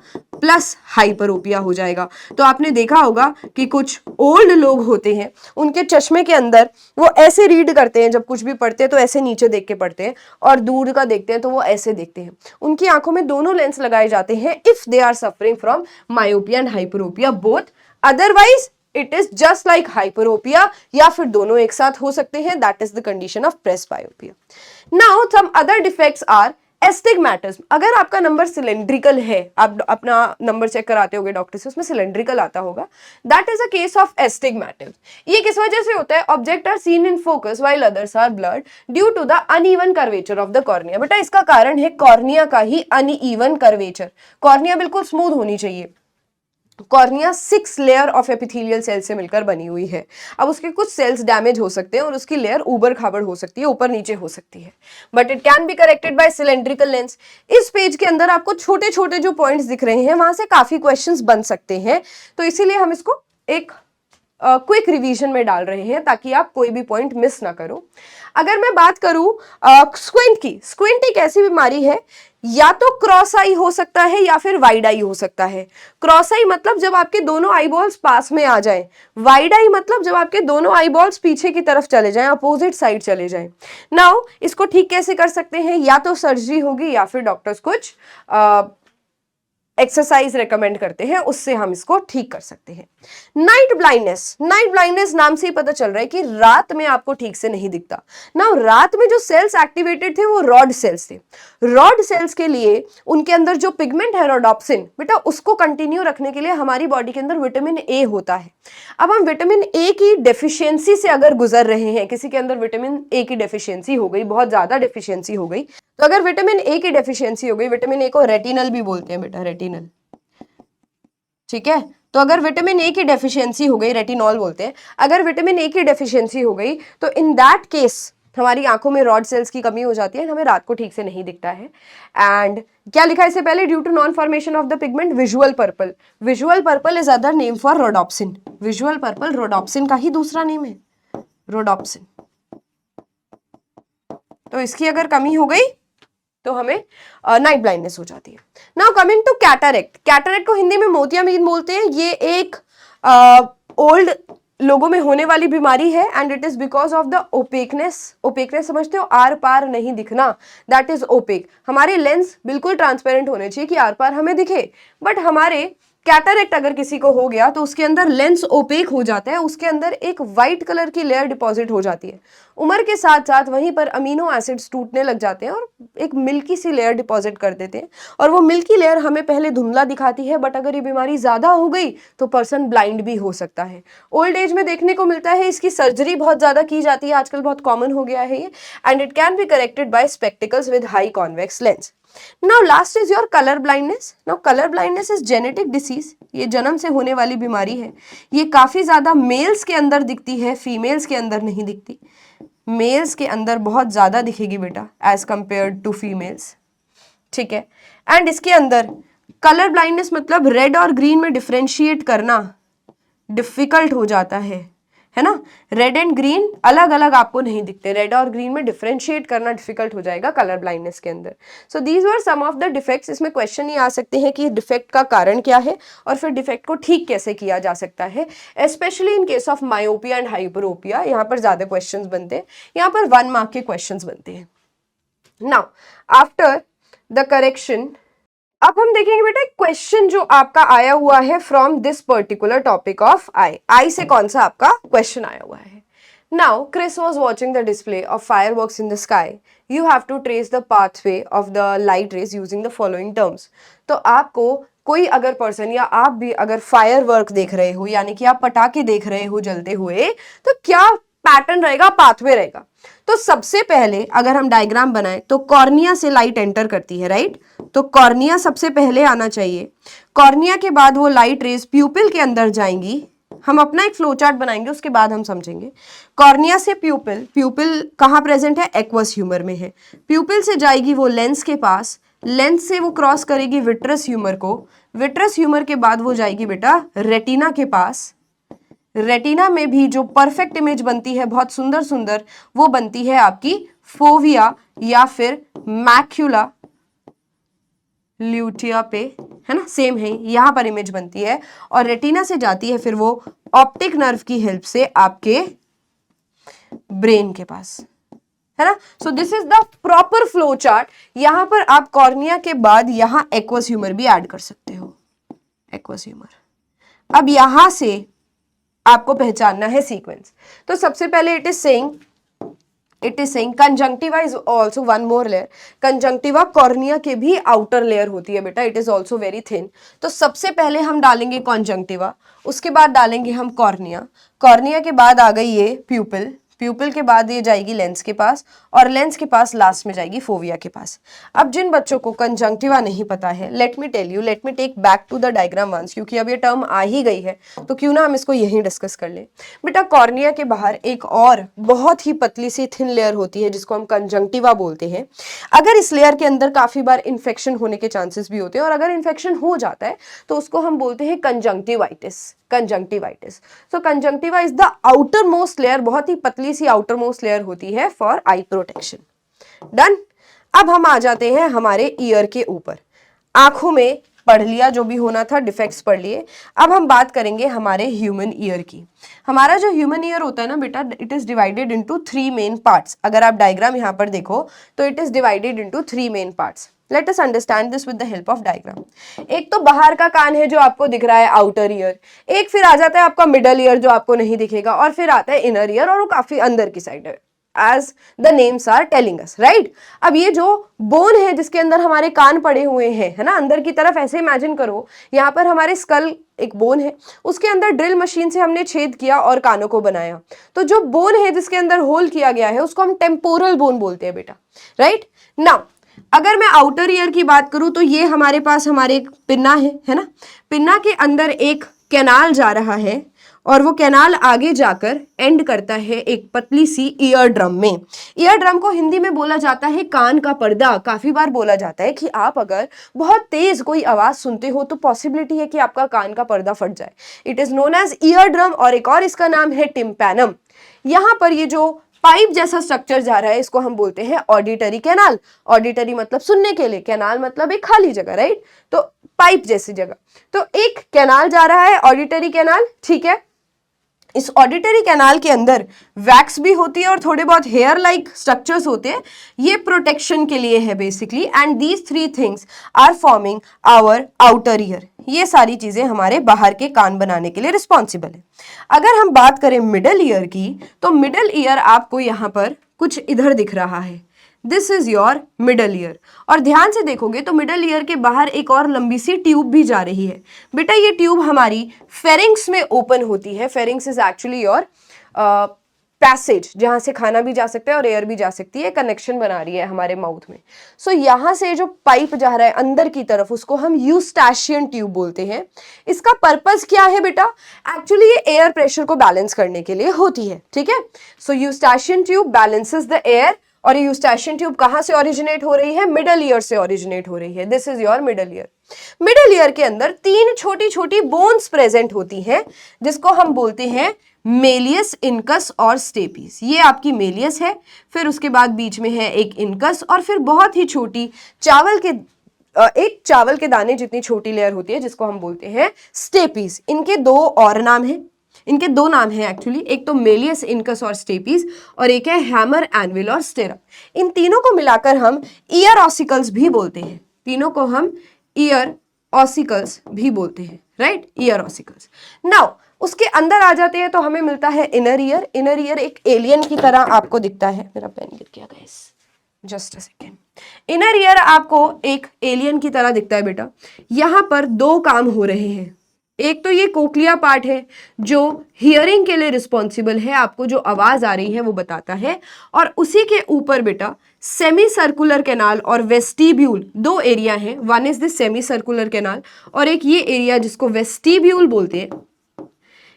A: प्लस हाइपरोपिया हो जाएगा। तो आपने देखा होगा कि कुछ ओल्ड लोग होते हैं, उनके चश्मे के अंदर वो ऐसे रीड करते हैं, जब कुछ भी पढ़ते हैं तो ऐसे नीचे देख के पढ़ते हैं, और दूर का देखते हैं तो वो ऐसे देखते हैं। उनकी आंखों में दोनों लेंस लगाए जाते हैं if they are suffering from myopia and hyperopia both. Otherwise it is just like hyperopia, या फिर दोनों एक साथ हो सकते हैं। That is the condition of presbyopia. Now some other defects are astigmatism. अगर आपका नंबर सिलेंड्रिकल है, आप अपना नंबर चेक कराते होगे डॉक्टर से, उसमें सिलेंड्रिकल आता होगा, that is a case of astigmatism. ये किस वजह से होता है? Object are seen in focus while others are blurred due to the uneven curvature of the cornea. बेटा इसका कारण है कॉर्निया का ही अनइवन कर्वेचर। कॉर्निया बिल्कुल स्मूथ होनी चाहिए। Cornea 6 layer of epithelial cell से मिलकर बनी हुई है। अब उसके कुछ सेल्स डैमेज हो सकते हैं और उसकी लेयर ऊबर खाबड़ हो सकती है, ऊपर नीचे हो सकती है, but it can be corrected bye cylindrical lens. इस पेज के अंदर आपको छोटे छोटे जो पॉइंट्स दिख रहे हैं, वहां से काफी क्वेश्चंस बन सकते हैं, तो इसीलिए हम इसको एक क्विक रिवीजन में डाल रहे हैं ताकि आप कोई भी पॉइंट मिस ना करो। अगर मैं बात करूं स्क्विंट की, स्क्विंट एक ऐसी बीमारी है, या तो क्रॉस आई हो सकता है या फिर वाइड आई हो सकता है। क्रॉस आई मतलब जब आपके दोनों आई बॉल्स पास में आ जाए, वाइड आई मतलब जब आपके दोनों आई बॉल्स पीछे की तरफ चले जाएं, अपोजिट साइड चले जाएं। नाउ इसको ठीक कैसे कर सकते हैं, या तो सर्जरी होगी या फिर डॉक्टर्स कुछ एक्सरसाइज रेकमेंड करते हैं, उससे हम इसको ठीक कर सकते हैं। नाइट ब्लाइंडनेस, नाइट ब्लाइंडनेस नाम से ही पता चल रहा है कि रात में आपको ठीक से नहीं दिखता ना। रात में जो सेल्स एक्टिवेटेड थे वो रॉड सेल्स थे। रॉड सेल्स के लिए उनके अंदर जो पिगमेंट है रोडोप्सिन, बेटा उसको कंटिन्यू रखने के लिए हमारी बॉडी के अंदर विटामिन ए होता है। अब हम विटामिन ए की डेफिशिएंसी से अगर गुजर रहे हैं, किसी के अंदर विटामिन ए की डेफिशिएंसी हो गई, बहुत ज्यादा डेफिशिएंसी हो गई, तो अगर विटामिन ए की डेफिशिएंसी हो गई, विटामिन ए को रेटिनल भी बोलते हैं बेटा, रेटिनल, ठीक है। तो अगर विटामिन ए की डेफिशिएंसी हो गई, रेटिनॉल बोलते हैं, अगर विटामिन ए की डेफिशिएंसी हो गई तो इन दैट केस हमारी आंखों में रॉड सेल्स की कमी हो जाती है, हमें रात को ठीक से नहीं दिखता है। एंड क्या लिखा है इससे पहले, due to non formation of the pigment visual purple. Visual purple is other name for rhodopsin. Visual purple rhodopsin का ही दूसरा नेम है, रोडोप्सिन। तो इसकी अगर कमी हो गई तो हमें नाइट ब्लाइंडनेस हो जाती है। Now coming to cataract. Cataract को हिंदी में मोतियाबिंद बोलते हैं। ये एक ओल्ड लोगों में होने वाली बीमारी है and it is because of the ओपेकनेस। ओपेकनेस समझते हो, आर पार नहीं दिखना, दैट इज ओपेक। हमारे लेंस बिल्कुल ट्रांसपेरेंट होने चाहिए कि आर पार हमें दिखे, बट हमारे कैटरेक्ट अगर किसी को हो गया तो उसके अंदर लेंस ओपेक हो जाता है, उसके अंदर एक व्हाइट कलर की लेयर डिपॉजिट हो जाती है। उम्र के साथ साथ वहीं पर अमीनो एसिड्स टूटने लग जाते हैं और एक मिल्की सी लेयर डिपॉजिट कर देते हैं, और वो मिल्की लेयर हमें पहले धुंधला दिखाती है, बट अगर ये बीमारी ज्यादा हो गई तो पर्सन ब्लाइंड भी हो सकता है। ओल्ड एज में देखने को मिलता है, इसकी सर्जरी बहुत ज्यादा की जाती है, आजकल बहुत कॉमन हो गया है ये, and it can be corrected bye spectacles with high convex lens. Now last is your color blindness. Now color blindness is genetic disease. ये जन्म से होने वाली बीमारी है। ये काफी ज्यादा मेल्स के अंदर दिखती है, फीमेल्स के अंदर नहीं दिखती। मेल्स के अंदर बहुत ज्यादा दिखेगी बेटा एज कंपेयर टू फीमेल्स, ठीक है। एंड इसके अंदर कलर ब्लाइंडनेस मतलब रेड और ग्रीन में डिफरेंशिएट करना डिफिकल्ट हो जाता है ना। रेड एंड ग्रीन अलग अलग आपको नहीं दिखते, रेड और ग्रीन में डिफरेंशिएट करना डिफिकल्ट हो जाएगा कलर ब्लाइंडनेस के अंदर। So these were some of the defects. इसमें क्वेश्चन ही आ सकते हैं कि डिफेक्ट का कारण क्या है और फिर डिफेक्ट को ठीक कैसे किया जा सकता है, specially in case of myopia and hyperopia. यहाँ पर ज्यादा क्वेश्चन बनते हैं, यहाँ पर 1 मार्क के क्वेश्चन बनते हैं। नाउ आफ्टर द करेक्शन, अब हम देखेंगे बेटा क्वेश्चन जो आपका आया हुआ है from this particular topic of eye. Eye से कौन सा आपका क्वेश्चन आया हुआ है। Now Chris was watching the display of fireworks in the sky. You have to trace the pathway of the light rays using the following terms. तो आपको कोई अगर पर्सन या आप भी अगर फायरवर्क देख रहे हो, यानी कि आप पटाखे देख रहे हो जलते हुए, तो क्या पैटर्न रहेगा, पाथवे रहेगा। तो सबसे पहले अगर हम डायग्राम बनाएं तो कॉर्निया से लाइट एंटर करती है, राइट। तो कॉर्निया सबसे पहले आना चाहिए। कॉर्निया के बाद वो लाइट रेज प्यूपिल के अंदर जाएंगी। हम अपना एक फ्लो चार्ट बनाएंगे, उसके बाद हम समझेंगे। कॉर्निया से प्यूपिल, प्यूपिल कहाँ प्रेजेंट है, एक्वस ह्यूमर में है। प्यूपिल से जाएगी वो लेंस के पास, लेंस से वो क्रॉस करेगी विट्रस ह्यूमर को, विट्रस ह्यूमर के बाद वो जाएगी बेटा रेटिना के पास। रेटिना में भी जो परफेक्ट इमेज बनती है बहुत सुंदर सुंदर, वो बनती है आपकी फोविया या फिर मैक्यूला ल्यूटिया पे, है ना, सेम है, यहां पर इमेज बनती है और रेटिना से जाती है फिर वो ऑप्टिक नर्व की हेल्प से आपके ब्रेन के पास, है ना। सो this is the proper flow chart. यहां पर आप कॉर्निया के बाद यहां एक्वस ह्यूमर भी ऐड कर सकते हो, एक्वस ह्यूमर। अब यहां से आपको पहचानना है सीक्वेंस। तो सबसे पहले it is saying conjunctiva is also one more layer. Conjunctiva cornea के भी आउटर लेयर होती है बेटा, it is also very thin. तो सबसे पहले हम डालेंगे कंजंक्टिवा, उसके बाद डालेंगे हम कॉर्निया, कॉर्निया के बाद आ गई ये प्यूपिल, प्यूपिल के बाद ये जाएगी लेंस के पास और लेंस के पास लास्ट में जाएगी फोविया के पास। अब जिन बच्चों को कंजंक्टिवा नहीं पता है, let me tell you, let me take back to the diagram once, क्योंकि अब ये टर्म आ ही गई है तो क्यों ना हम इसको यहीं डिस्कस कर लें। बेटा कॉर्निया के बाहर एक और बहुत ही पतली सी थिन लेयर होती है जिसको हम कंजंक्टिवा बोलते हैं। अगर इस लेयर के अंदर काफी बार इन्फेक्शन होने के चांसेस भी होते हैं और अगर इन्फेक्शन हो जाता है तो उसको हम बोलते हैं conjunctivitis, conjunctivitis. So conjunctiva is the outer most layer, बहुत ही पतली सी आउटर मोस्ट लेयर होती है फॉर आई प्रोटेक्शन। डन। अब हम आ जाते हैं हमारे ईयर के ऊपर। आंखों में पढ़ लिया, जो भी होना था डिफेक्ट्स पढ़ लिए। अब हम बात करेंगे हमारे ह्यूमन ईयर की। हमारा जो ह्यूमन ईयर होता है ना बेटा, it is divided into 3 main parts. अगर आप डायग्राम यहाँ पर देखो तो it is divided into 3 main parts. Let us understand this with the help of diagram. एक तो बाहर का कान है जो आपको दिख रहा है, आउटर ईयर। एक फिर आ जाता है आपका मिडल ईयर जो आपको नहीं दिखेगा, और फिर आता है इनर ईयर, और वो काफी अंदर की साइड है, as the names are telling us, right? अब ये जो बोन है जिसके अंदर हमारे कान पड़े हुए हैं, है ना, अंदर की तरफ, ऐसे इमेजिन करो यहाँ पर हमारे स्कल एक बोन है, उसके अंदर ड्रिल मशीन से हमने छेद किया और कानों को बनाया। तो जो बोन है जिसके अंदर होल किया गया है उसको हम टेम्पोरल बोन बोलते हैं बेटा, राइट? नाउ अगर मैं आउटर ईयर की बात करूं तो ये हमारे पास हमारे एक पिन्ना है ना, पिन्ना के अंदर एक कैनाल जा रहा है, और वो कैनाल आगे जाकर एंड करता है एक पतली सी ईयर ड्रम में। ईयर ड्रम को हिंदी में बोला जाता है कान का पर्दा। काफी बार बोला जाता है कि आप अगर बहुत तेज कोई आवाज सुनते हो तो पॉसिबिलिटी है कि आपका कान का पर्दा फट जाए। It is known as eardrum, और एक और इसका नाम है टिम्पैनम। यहां पर ये जो पाइप जैसा स्ट्रक्चर जा रहा है इसको हम बोलते हैं ऑडिटरी कैनाल। ऑडिटरी मतलब सुनने के लिए, कैनाल मतलब एक खाली जगह, राइट? तो पाइप जैसी जगह। तो एक कैनाल जा रहा है, ऑडिटरी कैनाल, ठीक है। इस ऑडिटरी कैनाल के अंदर वैक्स भी होती है और थोड़े बहुत हेयर लाइक स्ट्रक्चर्स होते हैं। ये प्रोटेक्शन के लिए है basically, and these 3 things are forming our outer ear. ये सारी चीजें हमारे बाहर के कान बनाने के लिए रिस्पॉन्सिबल है। अगर हम बात करें मिडल ईयर की, तो मिडल ईयर आपको यहाँ पर कुछ इधर दिख रहा है, this is your middle ear. और ध्यान से देखोगे तो मिडल ईयर के बाहर एक और लंबी सी ट्यूब भी जा रही है। बेटा ये ट्यूब हमारी फेरिंग्स में ओपन होती है। Pharynx is actually your passage, जहां से खाना भी जा सकता है और एयर भी जा सकती है, कनेक्शन बना रही है हमारे माउथ में। सो यहां से जो पाइप जा रहा है अंदर की तरफ उसको हम यूस्टैशियन ट्यूब बोलते हैं। इसका पर्पस क्या है बेटा? एक्चुअली ये एयर प्रेशर को बैलेंस करने के लिए होती है, ठीक है। सो यूस्टैशियन ट्यूब बैलेंसेस द एयर, और ये यूस्टैशियन ट्यूब कहां से ओरिजिनेट हो रही है? मिडल ईयर से ओरिजिनेट हो रही है। This is your middle ear. Middle ear के अंदर 3 छोटी छोटी बोन्स प्रेजेंट होती हैं जिसको हम बोलते हैं मेलियस, इनकस और स्टेपीज। ये आपकी मेलियस है, फिर उसके बाद बीच में है एक इनकस, और फिर बहुत ही छोटी एक चावल के दाने जितनी छोटी लेयर होती है जिसको हम बोलते हैं स्टेपीज। इनके 2 और नाम हैं, इनके 2 नाम हैं एक्चुअली, एक तो मेलियस, इनकस और स्टेपीज, और एक है हैमर, एनविल और स्टेरम। इन तीनों को मिलाकर हम ईयर ऑसिकल्स भी बोलते हैं। तीनों को हम ईयर ऑसिकल्स भी बोलते हैं, राइट? Ear ossicles. नाउ उसके अंदर आ जाते हैं तो हमें मिलता है इनर ईयर। इनर ईयर एक एलियन की तरह आपको दिखता है। मेरा पेन गिर गया guys, just a second. Inner ear आपको एक एलियन की तरह दिखता है बेटा। यहां पर 2 काम हो रहे हैं। एक तो ये कोक्लिया पार्ट है जो हियरिंग के लिए रिस्पॉन्सिबल है, आपको जो आवाज आ रही है वो बताता है, और उसी के ऊपर बेटा सेमी सर्कुलर कैनाल और वेस्टिब्यूल 2 एरिया है। One is this semi circular canal, और एक ये एरिया जिसको वेस्टिब्यूल बोलते हैं।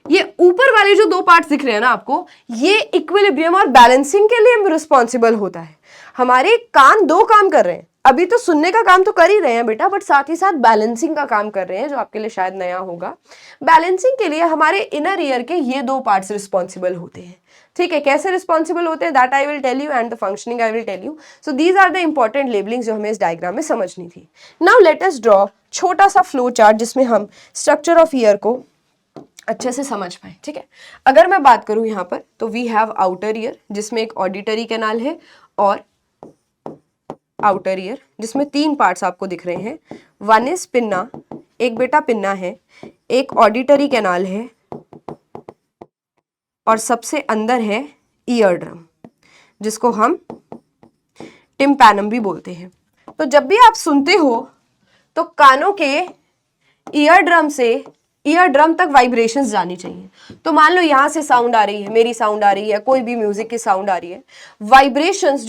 A: ये ऊपर वाले जो 2 पार्ट्स दिख रहे हैं ना आपको, ये इक्विलिब्रियम और बैलेंसिंग के लिए रिस्पॉन्सिबल होता है। हमारे कान 2 काम कर रहे हैं। अभी तो सुनने का काम तो कर ही रहे हैं बेटा, बट साथ ही साथ बैलेंसिंग का काम कर रहे हैं, जो आपके लिए शायद नया होगा। बैलेंसिंग के लिए हमारे इनर ईयर के ये 2 पार्ट्स रिस्पॉन्सिबल होते हैं, ठीक है। कैसे रिस्पॉन्सिबल होते हैं that I will tell you, and the functioning I will tell you. So these are the important labellings जो हमें इस डायग्राम में समझनी थी। नाउ लेट अस ड्रॉ छोटा सा फ्लो चार्ट जिसमें हम स्ट्रक्चर ऑफ ईयर को अच्छे से समझ पाए, ठीक है। अगर मैं बात करूं यहाँ पर तो वी हैव आउटर ईयर जिसमें एक ऑडिटरी कैनाल है, और आउटर ईयर जिसमें 3 पार्ट्स आपको दिख रहे हैं। वन इज पिन्ना, एक बेटा पिन्ना है, एक ऑडिटरी कैनाल है, और सबसे अंदर है ईयर ड्रम जिसको हम टिम्पैनम भी बोलते हैं। तो जब भी आप सुनते हो तो कानों के ईयर ड्रम से ईयर ड्रम तक वाइब्रेशंस जानी चाहिए। तो मान लो यहां से साउंड आ रही है, मेरी साउंड आ रही है, कोई भी म्यूजिक की साउंड आ रही है, वाइब्रेशंस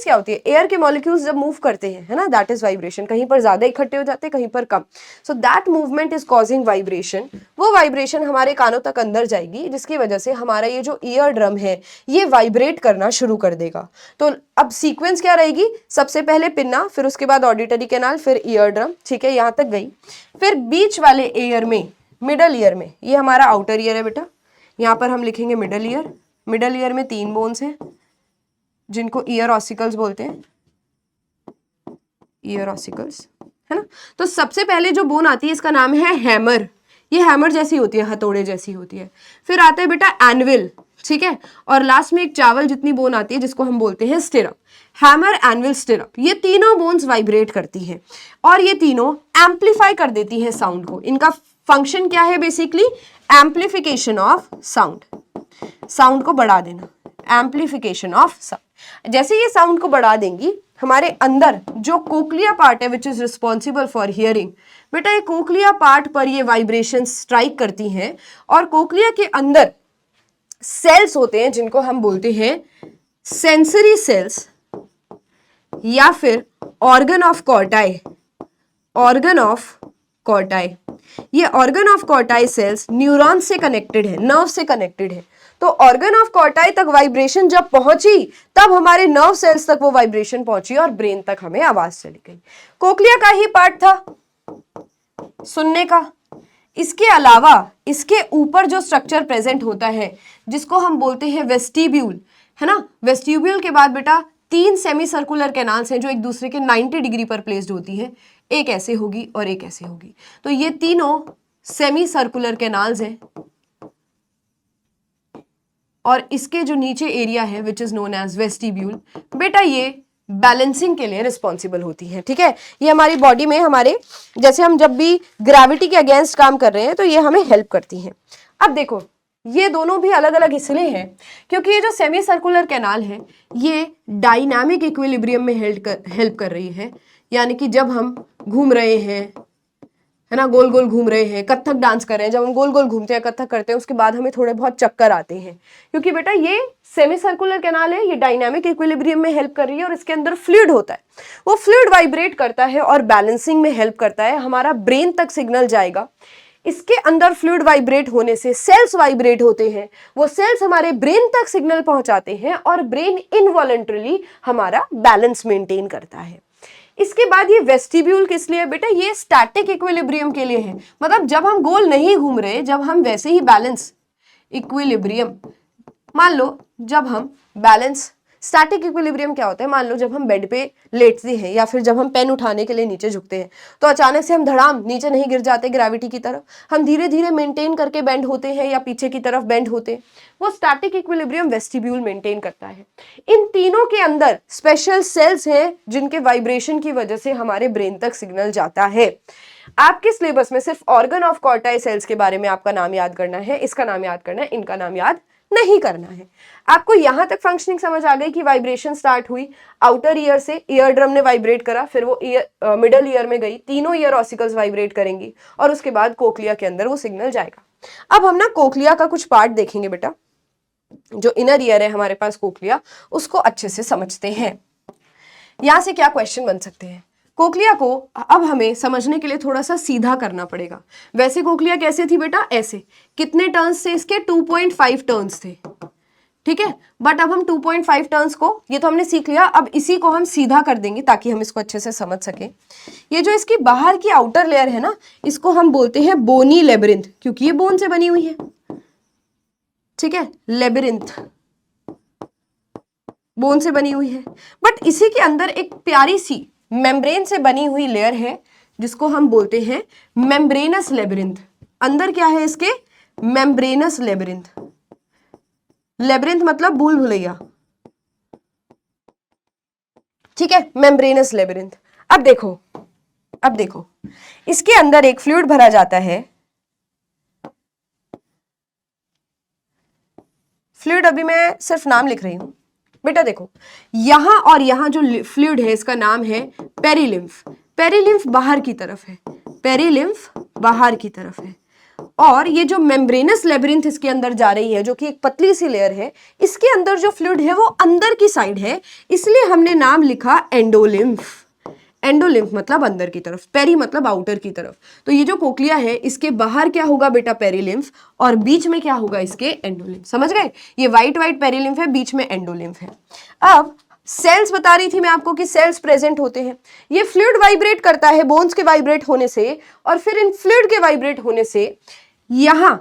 A: क्या होती है? एयर के मॉलिक्यूल्स जब मूव करते हैं, है ना, दैट इज वाइब्रेशन। कहीं पर ज्यादा इकट्ठे हो जाते हैं, कहीं पर कम। So that movement is causing vibration. वो वाइब्रेशन हमारे कानों तक अंदर जाएगी, जिसकी वजह से हमारा ये जो ईयर ड्रम है ये वाइब्रेट करना शुरू कर देगा। तो अब सीक्वेंस क्या रहेगी? सबसे पहले पिन्ना, फिर उसके बाद ऑडिटरी कैनाल, फिर ईयर ड्रम, ठीक है, यहां तक गई। फिर बीच वाले ईयर में, मिडल ईयर में, ये हमारा आउटर ईयर है बेटा, यहां पर हम लिखेंगे मिडल ईयर। मिडल ईयर में 3 बोन्स हैं जिनको ईयर ऑसिकल्स बोलते हैं। ईयर ऑसिकल्स, है ना। तो सबसे पहले जो बोन आती है इसका नाम है हैमर, ये हैमर जैसी होती है, हथौड़े जैसी होती है। फिर आता है बेटा एनविल, ठीक है, और लास्ट में एक चावल जितनी बोन आती है जिसको हम बोलते हैं स्टिरअप। हैमर, एनविल, स्टिरअप, ये तीनों बोन्स वाइब्रेट करती हैं और ये तीनों एम्पलीफाई कर देती हैं साउंड को। इनका फंक्शन क्या है? Basically amplification of sound, sound को बढ़ा देना, एम्पलीफिकेशन ऑफ साउंड। जैसे ये साउंड को बढ़ा देंगी, हमारे अंदर जो कोक्लिया पार्ट है which is responsible for hearing, बेटा ये कोक्लिया पार्ट पर ये वाइब्रेशन स्ट्राइक करती हैं और कोक्लिया के अंदर सेल्स होते हैं जिनको हम बोलते हैं सेंसरी सेल्स या फिर organ of Corti, organ of Corti. ये organ of Corti cells neuron से कनेक्टेड है, नर्व से कनेक्टेड है। तो ऑर्गन ऑफ कॉर्टाई तक वाइब्रेशन जब पहुंची तब हमारे नर्व सेल्स तक वो वाइब्रेशन पहुंची और ब्रेन तक हमें आवाज चली गई। कोक्लिया का ही पार्ट था सुनने का। इसके अलावा इसके ऊपर जो स्ट्रक्चर प्रेजेंट होता है जिसको हम बोलते हैं वेस्टिब्यूल, है ना। वेस्टिब्यूल के बाद बेटा 3 सेमी सर्कुलर कैनाल्स हैं जो एक दूसरे के 90 डिग्री पर प्लेस्ड होती हैं, एक ऐसे होगी और एक ऐसे होगी। तो ये तीनों सेमी सर्कुलर कैनाल्स हैं और इसके जो नीचे एरिया है which is known as vestibule, बेटा ये बैलेंसिंग के लिए रिस्पॉन्सिबल होती है, ठीक है। ये हमारी बॉडी में हमारे जैसे हम जब भी ग्रेविटी के अगेंस्ट काम कर रहे हैं तो ये हमें हेल्प करती हैं। अब देखो ये दोनों भी अलग अलग इसलिए हैं क्योंकि ये जो सेमी सर्कुलर कैनाल है ये डायनामिक इक्विलिब्रियम में हेल्प कर रही है। यानी कि जब हम घूम रहे हैं, है ना, गोल गोल घूम रहे हैं, कथक डांस कर रहे हैं, जब हम गोल गोल घूमते हैं, कथक करते हैं, उसके बाद हमें थोड़े बहुत चक्कर आते हैं क्योंकि बेटा ये सेमी सर्कुलर कैनाल है, ये डायनामिक इक्विलिब्रियम में हेल्प कर रही है और इसके अंदर फ्लूइड होता है। वो फ्लूइड वाइब्रेट करता है और बैलेंसिंग में हेल्प करता है, हमारा ब्रेन तक सिग्नल जाएगा। इसके अंदर फ्लूइड वाइब्रेट होने से सेल्स वाइब्रेट होते हैं, वो सेल्स हमारे ब्रेन तक सिग्नल पहुंचाते हैं और ब्रेन इनवॉलंटरीली हमारा बैलेंस मेंटेन करता है। इसके बाद ये वेस्टिब्यूल किस लिए है बेटा? ये स्टैटिक इक्विलिब्रियम के लिए है। मतलब जब हम गोल नहीं घूम रहे, जब हम वैसे ही बैलेंस इक्विलिब्रियम, मान लो जब हम बैलेंस, स्टैटिक इक्विलिब्रियम क्या होता है? मान लो जब हम बेड पे लेटते हैं या फिर जब हम पेन उठाने के लिए नीचे झुकते हैं तो अचानक से हम धड़ाम नीचे नहीं गिर जाते ग्रेविटी की तरफ, हम धीरे धीरे मेंटेन करके बेंड होते हैं या पीछे की तरफ बेंड होते हैं। वो स्टैटिक इक्विलिब्रियम वेस्टिब्यूल मेंटेन करता है। इन तीनों के अंदर स्पेशल सेल्स हैं जिनके वाइब्रेशन की वजह से हमारे ब्रेन तक सिग्नल जाता है। आपके सिलेबस में सिर्फ ऑर्गन ऑफ कॉर्टाई सेल्स के बारे में आपका नाम याद करना है, इसका नाम याद करना है, इनका नाम याद नहीं करना है। आपको यहां तक फंक्शनिंग समझ आ गई कि वाइब्रेशन स्टार्ट हुई आउटर ईयर से, ईयर ड्रम ने वाइब्रेट करा, फिर वो ईयर मिडल ईयर में गई, तीनों ईयर ऑसिकल्स वाइब्रेट करेंगी और उसके बाद कोक्लिया के अंदर वो सिग्नल जाएगा। अब हम ना कोक्लिया का कुछ पार्ट देखेंगे बेटा, जो इनर ईयर है हमारे पास कोक्लिया, उसको अच्छे से समझते हैं। यहां से क्या क्वेश्चन बन सकते हैं? कोक्लिया को अब हमें समझने के लिए थोड़ा सा सीधा करना पड़ेगा। वैसे कोक्लिया कैसे थी बेटा? ऐसे। कितने टर्न्स थे इसके? 2.5 टर्न्स थे, ठीक है। बट अब हम 2.5 टर्न्स को, ये तो हमने सीख लिया, अब इसी को हम सीधा कर देंगे ताकि हम इसको अच्छे से समझ सकें। ये जो इसकी बाहर की आउटर लेयर है ना, इसको हम बोलते हैं बोनी लेबिरिंथ, क्योंकि ये बोन से बनी हुई है, ठीक है। लेबिरिंथ बोन से बनी हुई है, बट इसी के अंदर एक प्यारी सी मेम्ब्रेन से बनी हुई लेयर है जिसको हम बोलते हैं मेम्ब्रेनस लेबिरिंथ। अंदर क्या है इसके? Membranes labyrinth. लेबिरिंथ मतलब भूल भुलैया, ठीक है, मेम्ब्रेनस लेबिरिंथ। अब देखो इसके अंदर एक फ्लूइड भरा जाता है। फ्लूइड अभी मैं सिर्फ नाम लिख रही हूं बेटा। देखो यहां और यहां जो फ्लूइड है इसका नाम है पेरिलिम्फ। पेरिलिम्फ बाहर की तरफ है, पेरिलिम्फ बाहर की तरफ है। और ये जो मेम्ब्रेनस लेबिरिंथ इसके अंदर जा रही है, जो कि एक पतली सी लेयर है, इसके अंदर जो फ्लूइड है वो अंदर की साइड है, इसलिए हमने नाम लिखा एंडोलिम्फ। एंडोलिम्फ मतलब अंदर की तरफ, पेरी मतलब आउटर की तरफ। तो ये जो कोक्लिया है इसके बाहर क्या होगा बेटा? पेरिलिम्फ, और बीच में क्या होगा इसके? एंडोलिम्फ। समझ गए? ये व्हाइट व्हाइट पेरिलिम्फ है, बीच में एंडोलिम्फ है। अब सेल्स बता रही थी मैं आपको कि सेल्स प्रेजेंट होते हैं। ये फ्लूइड वाइब्रेट करता है बोन्स के वाइब्रेट होने से, और फिर इन फ्लूइड के वाइब्रेट होने से यहां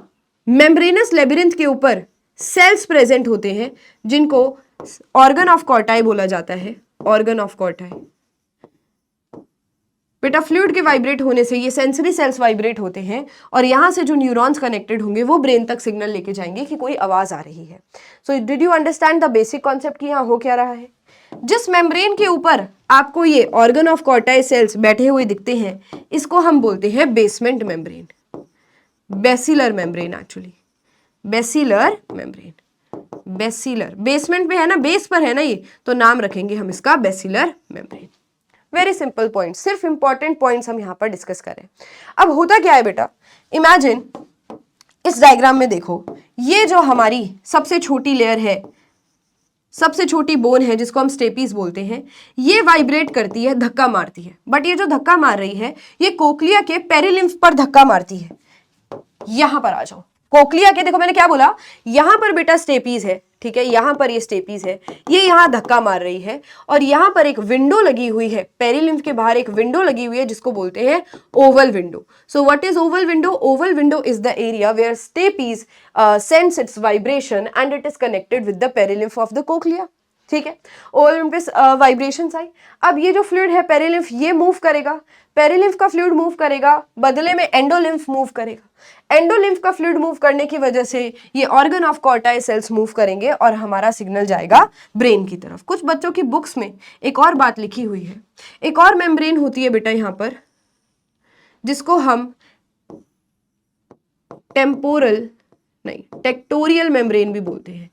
A: मेम्ब्रेनस लेबिरिंथ के ऊपर सेल्स प्रेजेंट होते हैं जिनको ऑर्गन ऑफ कॉर्टाई बोला जाता है। ऑर्गन ऑफ कॉर्टाई, बेटा फ्लूइड के वाइब्रेट होने से ये सेंसरी सेल्स वाइब्रेट होते हैं और यहाँ से जो न्यूरॉन्स कनेक्टेड होंगे वो ब्रेन तक सिग्नल लेके जाएंगे कि कोई आवाज आ रही है। So did you understand the basic concept कि यहाँ हो क्या रहा है? जिस मेम्ब्रेन के ऊपर आपको ये ऑर्गन ऑफ कॉर्टाई सेल्स बैठे हुए दिखते हैं, इसको हम बोलते हैं basement membrane, basilar membrane, actually basilar membrane. Basilar, basement पे है ना, बेस पर है ना ये, तो नाम रखेंगे हम इसका basilar membrane. Very simple point, सिर्फ इंपॉर्टेंट पॉइंट्स हम यहाँ पर डिस्कस करें। अब होता क्या है बेटा, इमेजिन इस डायग्राम में देखो, ये जो हमारी सबसे छोटी लेयर है, सबसे छोटी बोन है जिसको हम स्टेपीज बोलते हैं, ये वाइब्रेट करती है, धक्का मारती है। बट ये जो धक्का मार रही है ये कोक्लिया के पेरिलिम्फ पर धक्का मारती है। यहां पर आ जाओ, कोक्लिया के, देखो मैंने क्या बोला, यहां पर बेटा स्टेपीज है, ठीक है, यहां पर ये स्टेपीज है, ये यहां धक्का मार रही है और यहां पर एक विंडो लगी हुई है, पेरिलिम्फ के बाहर एक विंडो लगी हुई है जिसको बोलते हैं oval window. So what is oval window? Oval window is the area where stapes sense its vibration and it is connected with the perilymph of the cochlea. ठीक है, ओवल विंडो पे वाइब्रेशन आई। अब ये जो फ्लूइड है perilymph, ये move करेगा, पेरिलिम्फ का फ्लूइड मूव करेगा, बदले में एंडोलिम्फ मूव करेगा। एंडोलिम्फ का फ्लूइड मूव करने की वजह से ये organ of Corti cells move करेंगे और हमारा सिग्नल जाएगा ब्रेन की तरफ। कुछ बच्चों की बुक्स में एक और बात लिखी हुई है, एक और मेम्ब्रेन होती है बेटा यहाँ पर जिसको हम टेम्पोरल नहीं टेक्टोरियल मेम्ब्रेन भी बोलते हैं,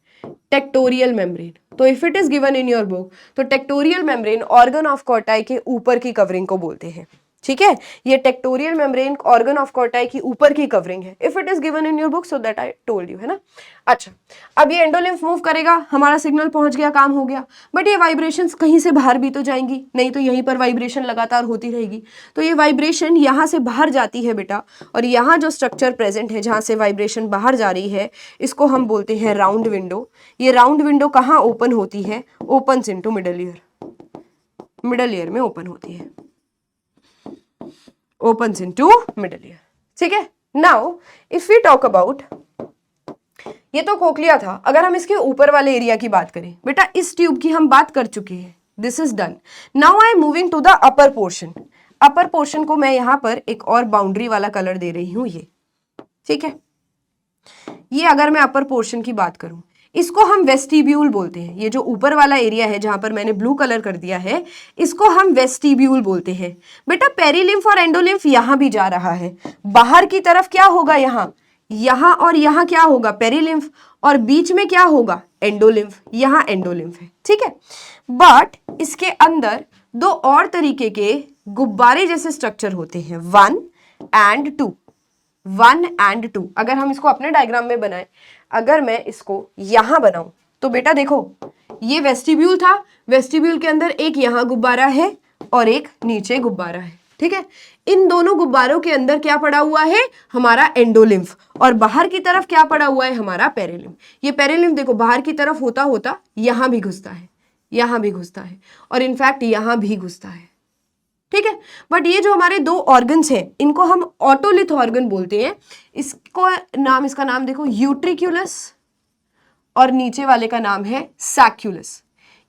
A: टेक्टोरियल मेम्ब्रेन। तो if it is given in your book, तो tectorial membrane organ of Corti के ऊपर की कवरिंग को बोलते हैं। ठीक है, ये tectorial membrane organ of Corti की ऊपर की कवरिंग है। If it is given in your book, so that I told you, है ना। अच्छा, अब ये एंडोलिम्फ मूव करेगा, हमारा सिग्नल पहुंच गया, काम हो गया। बट ये वाइब्रेशंस कहीं से बाहर भी तो जाएंगी, नहीं तो यहीं पर वाइब्रेशन लगातार होती रहेगी। तो ये वाइब्रेशन यहाँ से बाहर जाती है बेटा, और यहाँ जो स्ट्रक्चर प्रेजेंट है जहाँ से वाइब्रेशन बाहर जा रही है, इसको हम बोलते हैं राउंड विंडो। ये राउंड विंडो कहाँ ओपन होती है? Opens into middle ear, middle ear में ओपन होती है, opens into middle ear। ठीक है, now if we talk about, ये तो कोक्लिया था। अगर हम इसके ऊपर वाले एरिया की बात करें बेटा, इस ट्यूब की हम बात कर चुके हैं, this is done. Now I am moving to the upper portion. Upper portion को मैं यहां पर एक और बाउंड्री वाला कलर दे रही हूं, ये ठीक है। ये अगर मैं अपर पोर्शन की बात करूं, इसको हम वेस्टिब्यूल बोलते हैं। ये जो ऊपर वाला एरिया है जहां पर मैंने ब्लू कलर कर दिया है, इसको हम वेस्टिब्यूल बोलते हैं। बेटा पेरिलिम्फ और एंडोलिम्फ यहां भी जा रहा है, बाहर की तरफ क्या होगा, यहां और यहां क्या होगा, पेरिलिम्फ, और बीच में क्या होगा, एंडोलिम्फ। यहां एंडोलिम्फ है, ठीक है। बट इसके अंदर दो और तरीके के गुब्बारे जैसे स्ट्रक्चर होते हैं, 1 and 2, 1 and 2। अगर हम इसको अपने डायग्राम में बनाएं, अगर मैं इसको यहां बनाऊं तो बेटा देखो, ये वेस्टिब्यूल था, वेस्टिब्यूल के अंदर एक यहां गुब्बारा है और एक नीचे गुब्बारा है, ठीक है। इन दोनों गुब्बारों के अंदर क्या पड़ा हुआ है, हमारा एंडोलिम्फ, और बाहर की तरफ क्या पड़ा हुआ है, हमारा पेरिलिम्फ। ये पेरिलिम्फ देखो बाहर की तरफ होता होता यहां भी घुसता है, यहां भी घुसता है, और इनफैक्ट यहां भी घुसता है, ठीक है। बट ये जो हमारे दो ऑर्गन्स हैं, इनको हम ऑटोलिथ ऑर्गन बोलते हैं। इसका नाम देखो यूट्रिक्यूलस, और नीचे वाले का नाम है सैक्यूलस।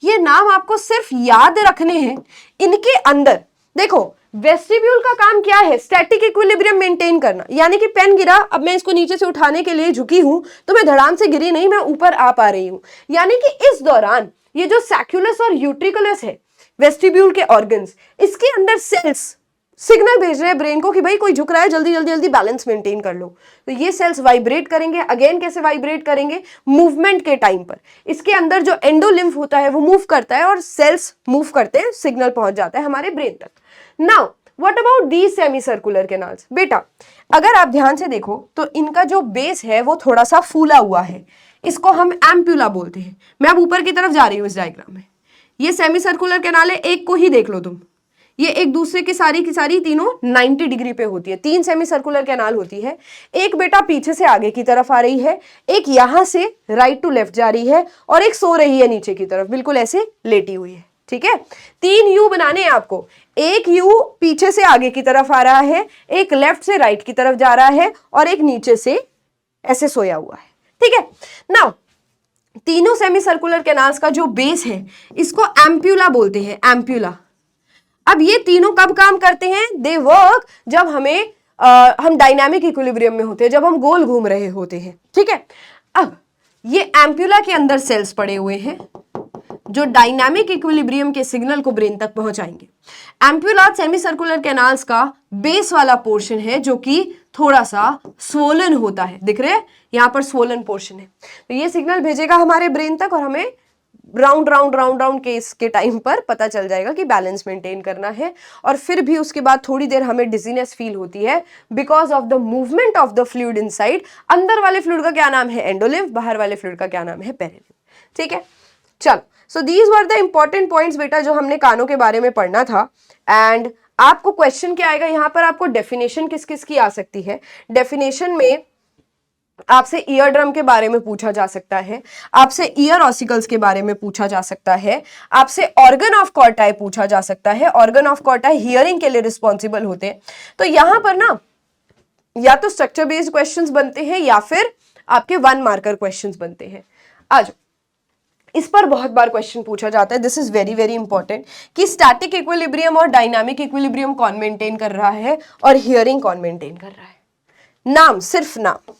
A: ये नाम आपको सिर्फ याद रखने हैं। इनके अंदर देखो, वेस्टिब्यूल का काम क्या है, स्टैटिक इक्विलिब्रियम मेंटेन करना। यानी कि पेन गिरा, अब मैं इसको नीचे से उठाने के लिए झुकी हूं तो मैं धड़ाम से गिरी नहीं, मैं ऊपर आ पा रही हूं। यानी कि इस दौरान ये जो सैक्यूलस और यूट्रिकुलस है, वेस्टिब्यूल के ऑर्गन्स, इसके अंदर सेल्स सिग्नल भेज रहे हैं ब्रेन को कि भाई कोई झुक रहा है, जल्दी जल्दी जल्दी बैलेंस मेंटेन कर लो। तो ये सेल्स वाइब्रेट करेंगे। अगेन कैसे वाइब्रेट करेंगे, मूवमेंट के टाइम पर इसके अंदर जो एंडोलिम्फ होता है वो मूव करता है और सेल्स मूव करते हैं, सिग्नल पहुंच जाता है हमारे ब्रेन तक। Now what about the semi circular canals? बेटा अगर आप ध्यान से देखो तो इनका जो बेस है वो थोड़ा सा फूला हुआ है, इसको हम एम्प्यूला बोलते हैं। मैं अब ऊपर की तरफ जा रही हूं इस डायग्राम में, ये सेमी सर्कुलर कैनाल है, एक को ही देख लो तुम, ये एक दूसरे की सारी तीनों 90 डिग्री पे होती है। 3 सेमी सर्कुलर कैनाल होती है, एक बेटा पीछे से आगे की तरफ आ रही है, एक यहां से राइट टू लेफ्ट जा रही है, और एक सो रही है नीचे की तरफ, बिल्कुल ऐसे लेटी हुई है, ठीक है। 3 यू बनाने हैं आपको, एक यू पीछे से आगे की तरफ आ रहा है, एक लेफ्ट से राइट की तरफ जा रहा है, और एक नीचे से ऐसे सोया हुआ है, ठीक है। नाउ तीनों सेमी सर्कुलर कैनाल्स का जो बेस है इसको एम्प्यूला बोलते हैं, एम्प्यूला। अब ये तीनों कब काम करते हैं? दे वर्क जब हम डायनामिक इक्विलिब्रियम में होते हैं, जब हम गोल घूम रहे होते हैं, ठीक है। अब ये एम्प्यूला के अंदर सेल्स पड़े हुए हैं जो डायनामिक इक्विलिब्रियम के सिग्नल को ब्रेन तक पहुंचाएंगे। एम्प्यूला सेमी सर्कुलर कैनाल्स का बेस वाला पोर्शन है जो कि थोड़ा सा स्वोलन होता है, दिख रहे हैं यहां पर स्वोलन पोर्शन है। तो ये सिग्नल भेजेगा हमारे ब्रेन तक और हमें round round round round case के टाइम पर पता चल जाएगा कि बैलेंस मेंटेन करना है। और फिर भी उसके बाद थोड़ी देर हमें डिजीनेस फील होती है because of the movement of the fluid inside. अंदर वाले फ्लूइड का क्या नाम है? एंडोलिम्फ। बाहर वाले फ्लूइड का क्या नाम है? पेरिलिम्फ। ठीक है, चलो। सो these were the important points बेटा जो हमने कानों के बारे में पढ़ना था। एंड आपको क्वेश्चन क्या आएगा यहाँ पर? आपको डेफिनेशन किस किस की आ सकती है? डेफिनेशन में आपसे ईयर ड्रम के बारे में पूछा जा सकता है, आपसे ईयर ऑसिकल्स के बारे में पूछा जा सकता है, आपसे ऑर्गन ऑफ कॉर्टाई पूछा जा सकता है। ऑर्गन ऑफ कॉर्टाई हियरिंग के लिए रिस्पॉन्सिबल होते हैं। तो यहां पर ना या तो स्ट्रक्चर बेस्ड क्वेश्चंस बनते हैं या फिर आपके 1 मार्कर क्वेश्चंस बनते हैं। आज इस पर बहुत बार क्वेश्चन पूछा जाता है, this is very very important, कि स्टैटिक इक्विलिब्रियम और डायनामिक इक्विलिब्रियम कौन मेंटेन कर रहा है और हियरिंग कौन मेंटेन कर रहा है। नाम, सिर्फ नाम।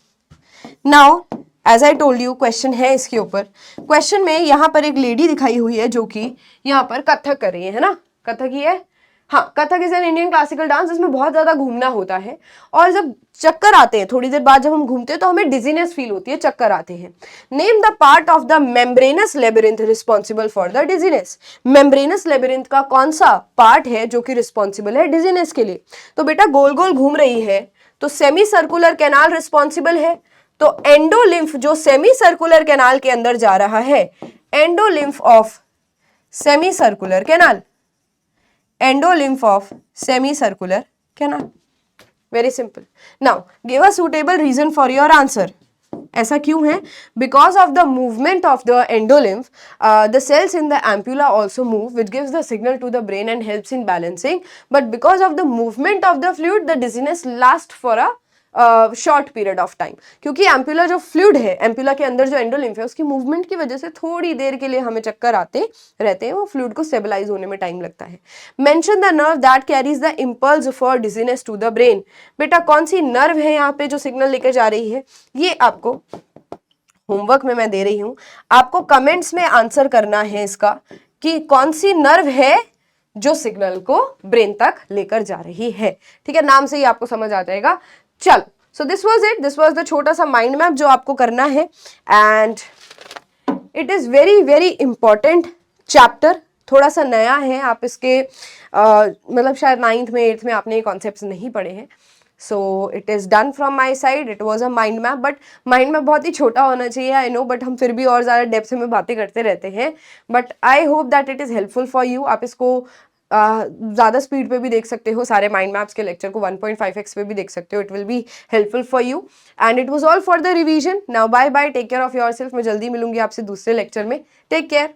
A: Now as I told you question है इसके ऊपर। क्वेश्चन में यहां पर एक लेडी दिखाई हुई है जो कि यहां पर कथक कर रही है ना? कथक ही है, हाँ। Kathak is an Indian classical dance जिसमें बहुत ज्यादा घूमना होता है और जब चक्कर आते हैं थोड़ी देर बाद जब हम घूमते हैं तो हमें डिजीनेस फील होती है, चक्कर आते हैं। Name the part of the membranes labyrinth responsible for the dizziness. Membranes labyrinth का कौन सा पार्ट है जो कि रिस्पॉन्सिबल है डिजीनेस के लिए? तो बेटा गोल गोल घूम रही है तो सेमी सर्कुलर कैनाल रिस्पॉन्सिबल है। तो एंडोलिम्फ जो सेमी सर्कुलर कैनाल के अंदर जा रहा है, endolymph of semicircular canal, endolymph of semicircular canal. Very simple. Now give a suitable reason for your answer. ऐसा क्यों है? Because of the movement of the endolymph the cells in the ampulla also move which gives the signal to the brain and helps in balancing, but because of the movement of the fluid the dizziness last for a short period of time. क्योंकि ampulla जो fluid है, ampulla के अंदर जो endolymph है, उसकी movement की वजह से थोड़ी देर के लिए हमें चक्कर आते रहते हैं, वो फ्लूइड को स्टेबलाइज होने में टाइम लगता है। Mention the nerve that carries the impulse for dizziness to the brain. बेटा कौन सी नर्व है यहाँ पे जो सिग्नल लेकर जा रही है? ये आपको होमवर्क में मैं दे रही हूं, आपको कमेंट्स में आंसर करना है इसका कि कौन सी नर्व है जो सिग्नल को ब्रेन तक लेकर जा रही है। ठीक है, नाम से ही आपको समझ आ जाएगा। चलो, so this was it, this was the छोटा सा माइंड मैप जो आपको करना है and it is very very important chapter. थोड़ा सा नया है, आप इसके मतलब शायद 9th में 8th में आपने ये कॉन्सेप्ट्स नहीं पढ़े हैं। सो it is done from my side, it was a mind map, but mind map बहुत ही छोटा होना चाहिए, आई नो, बट हम फिर भी और ज़्यादा डेप्थ में बातें करते रहते हैं। But I hope that it is helpful for you. आप इसको ज़्यादा स्पीड पे भी देख सकते हो, सारे माइंड मैप्स के लेक्चर को 1.5x पे भी देख सकते हो, it will be helpful for you. And it was all for the revision. Now bye bye, take care of yourself. मैं जल्दी मिलूंगी आपसे दूसरे लेक्चर में। Take care.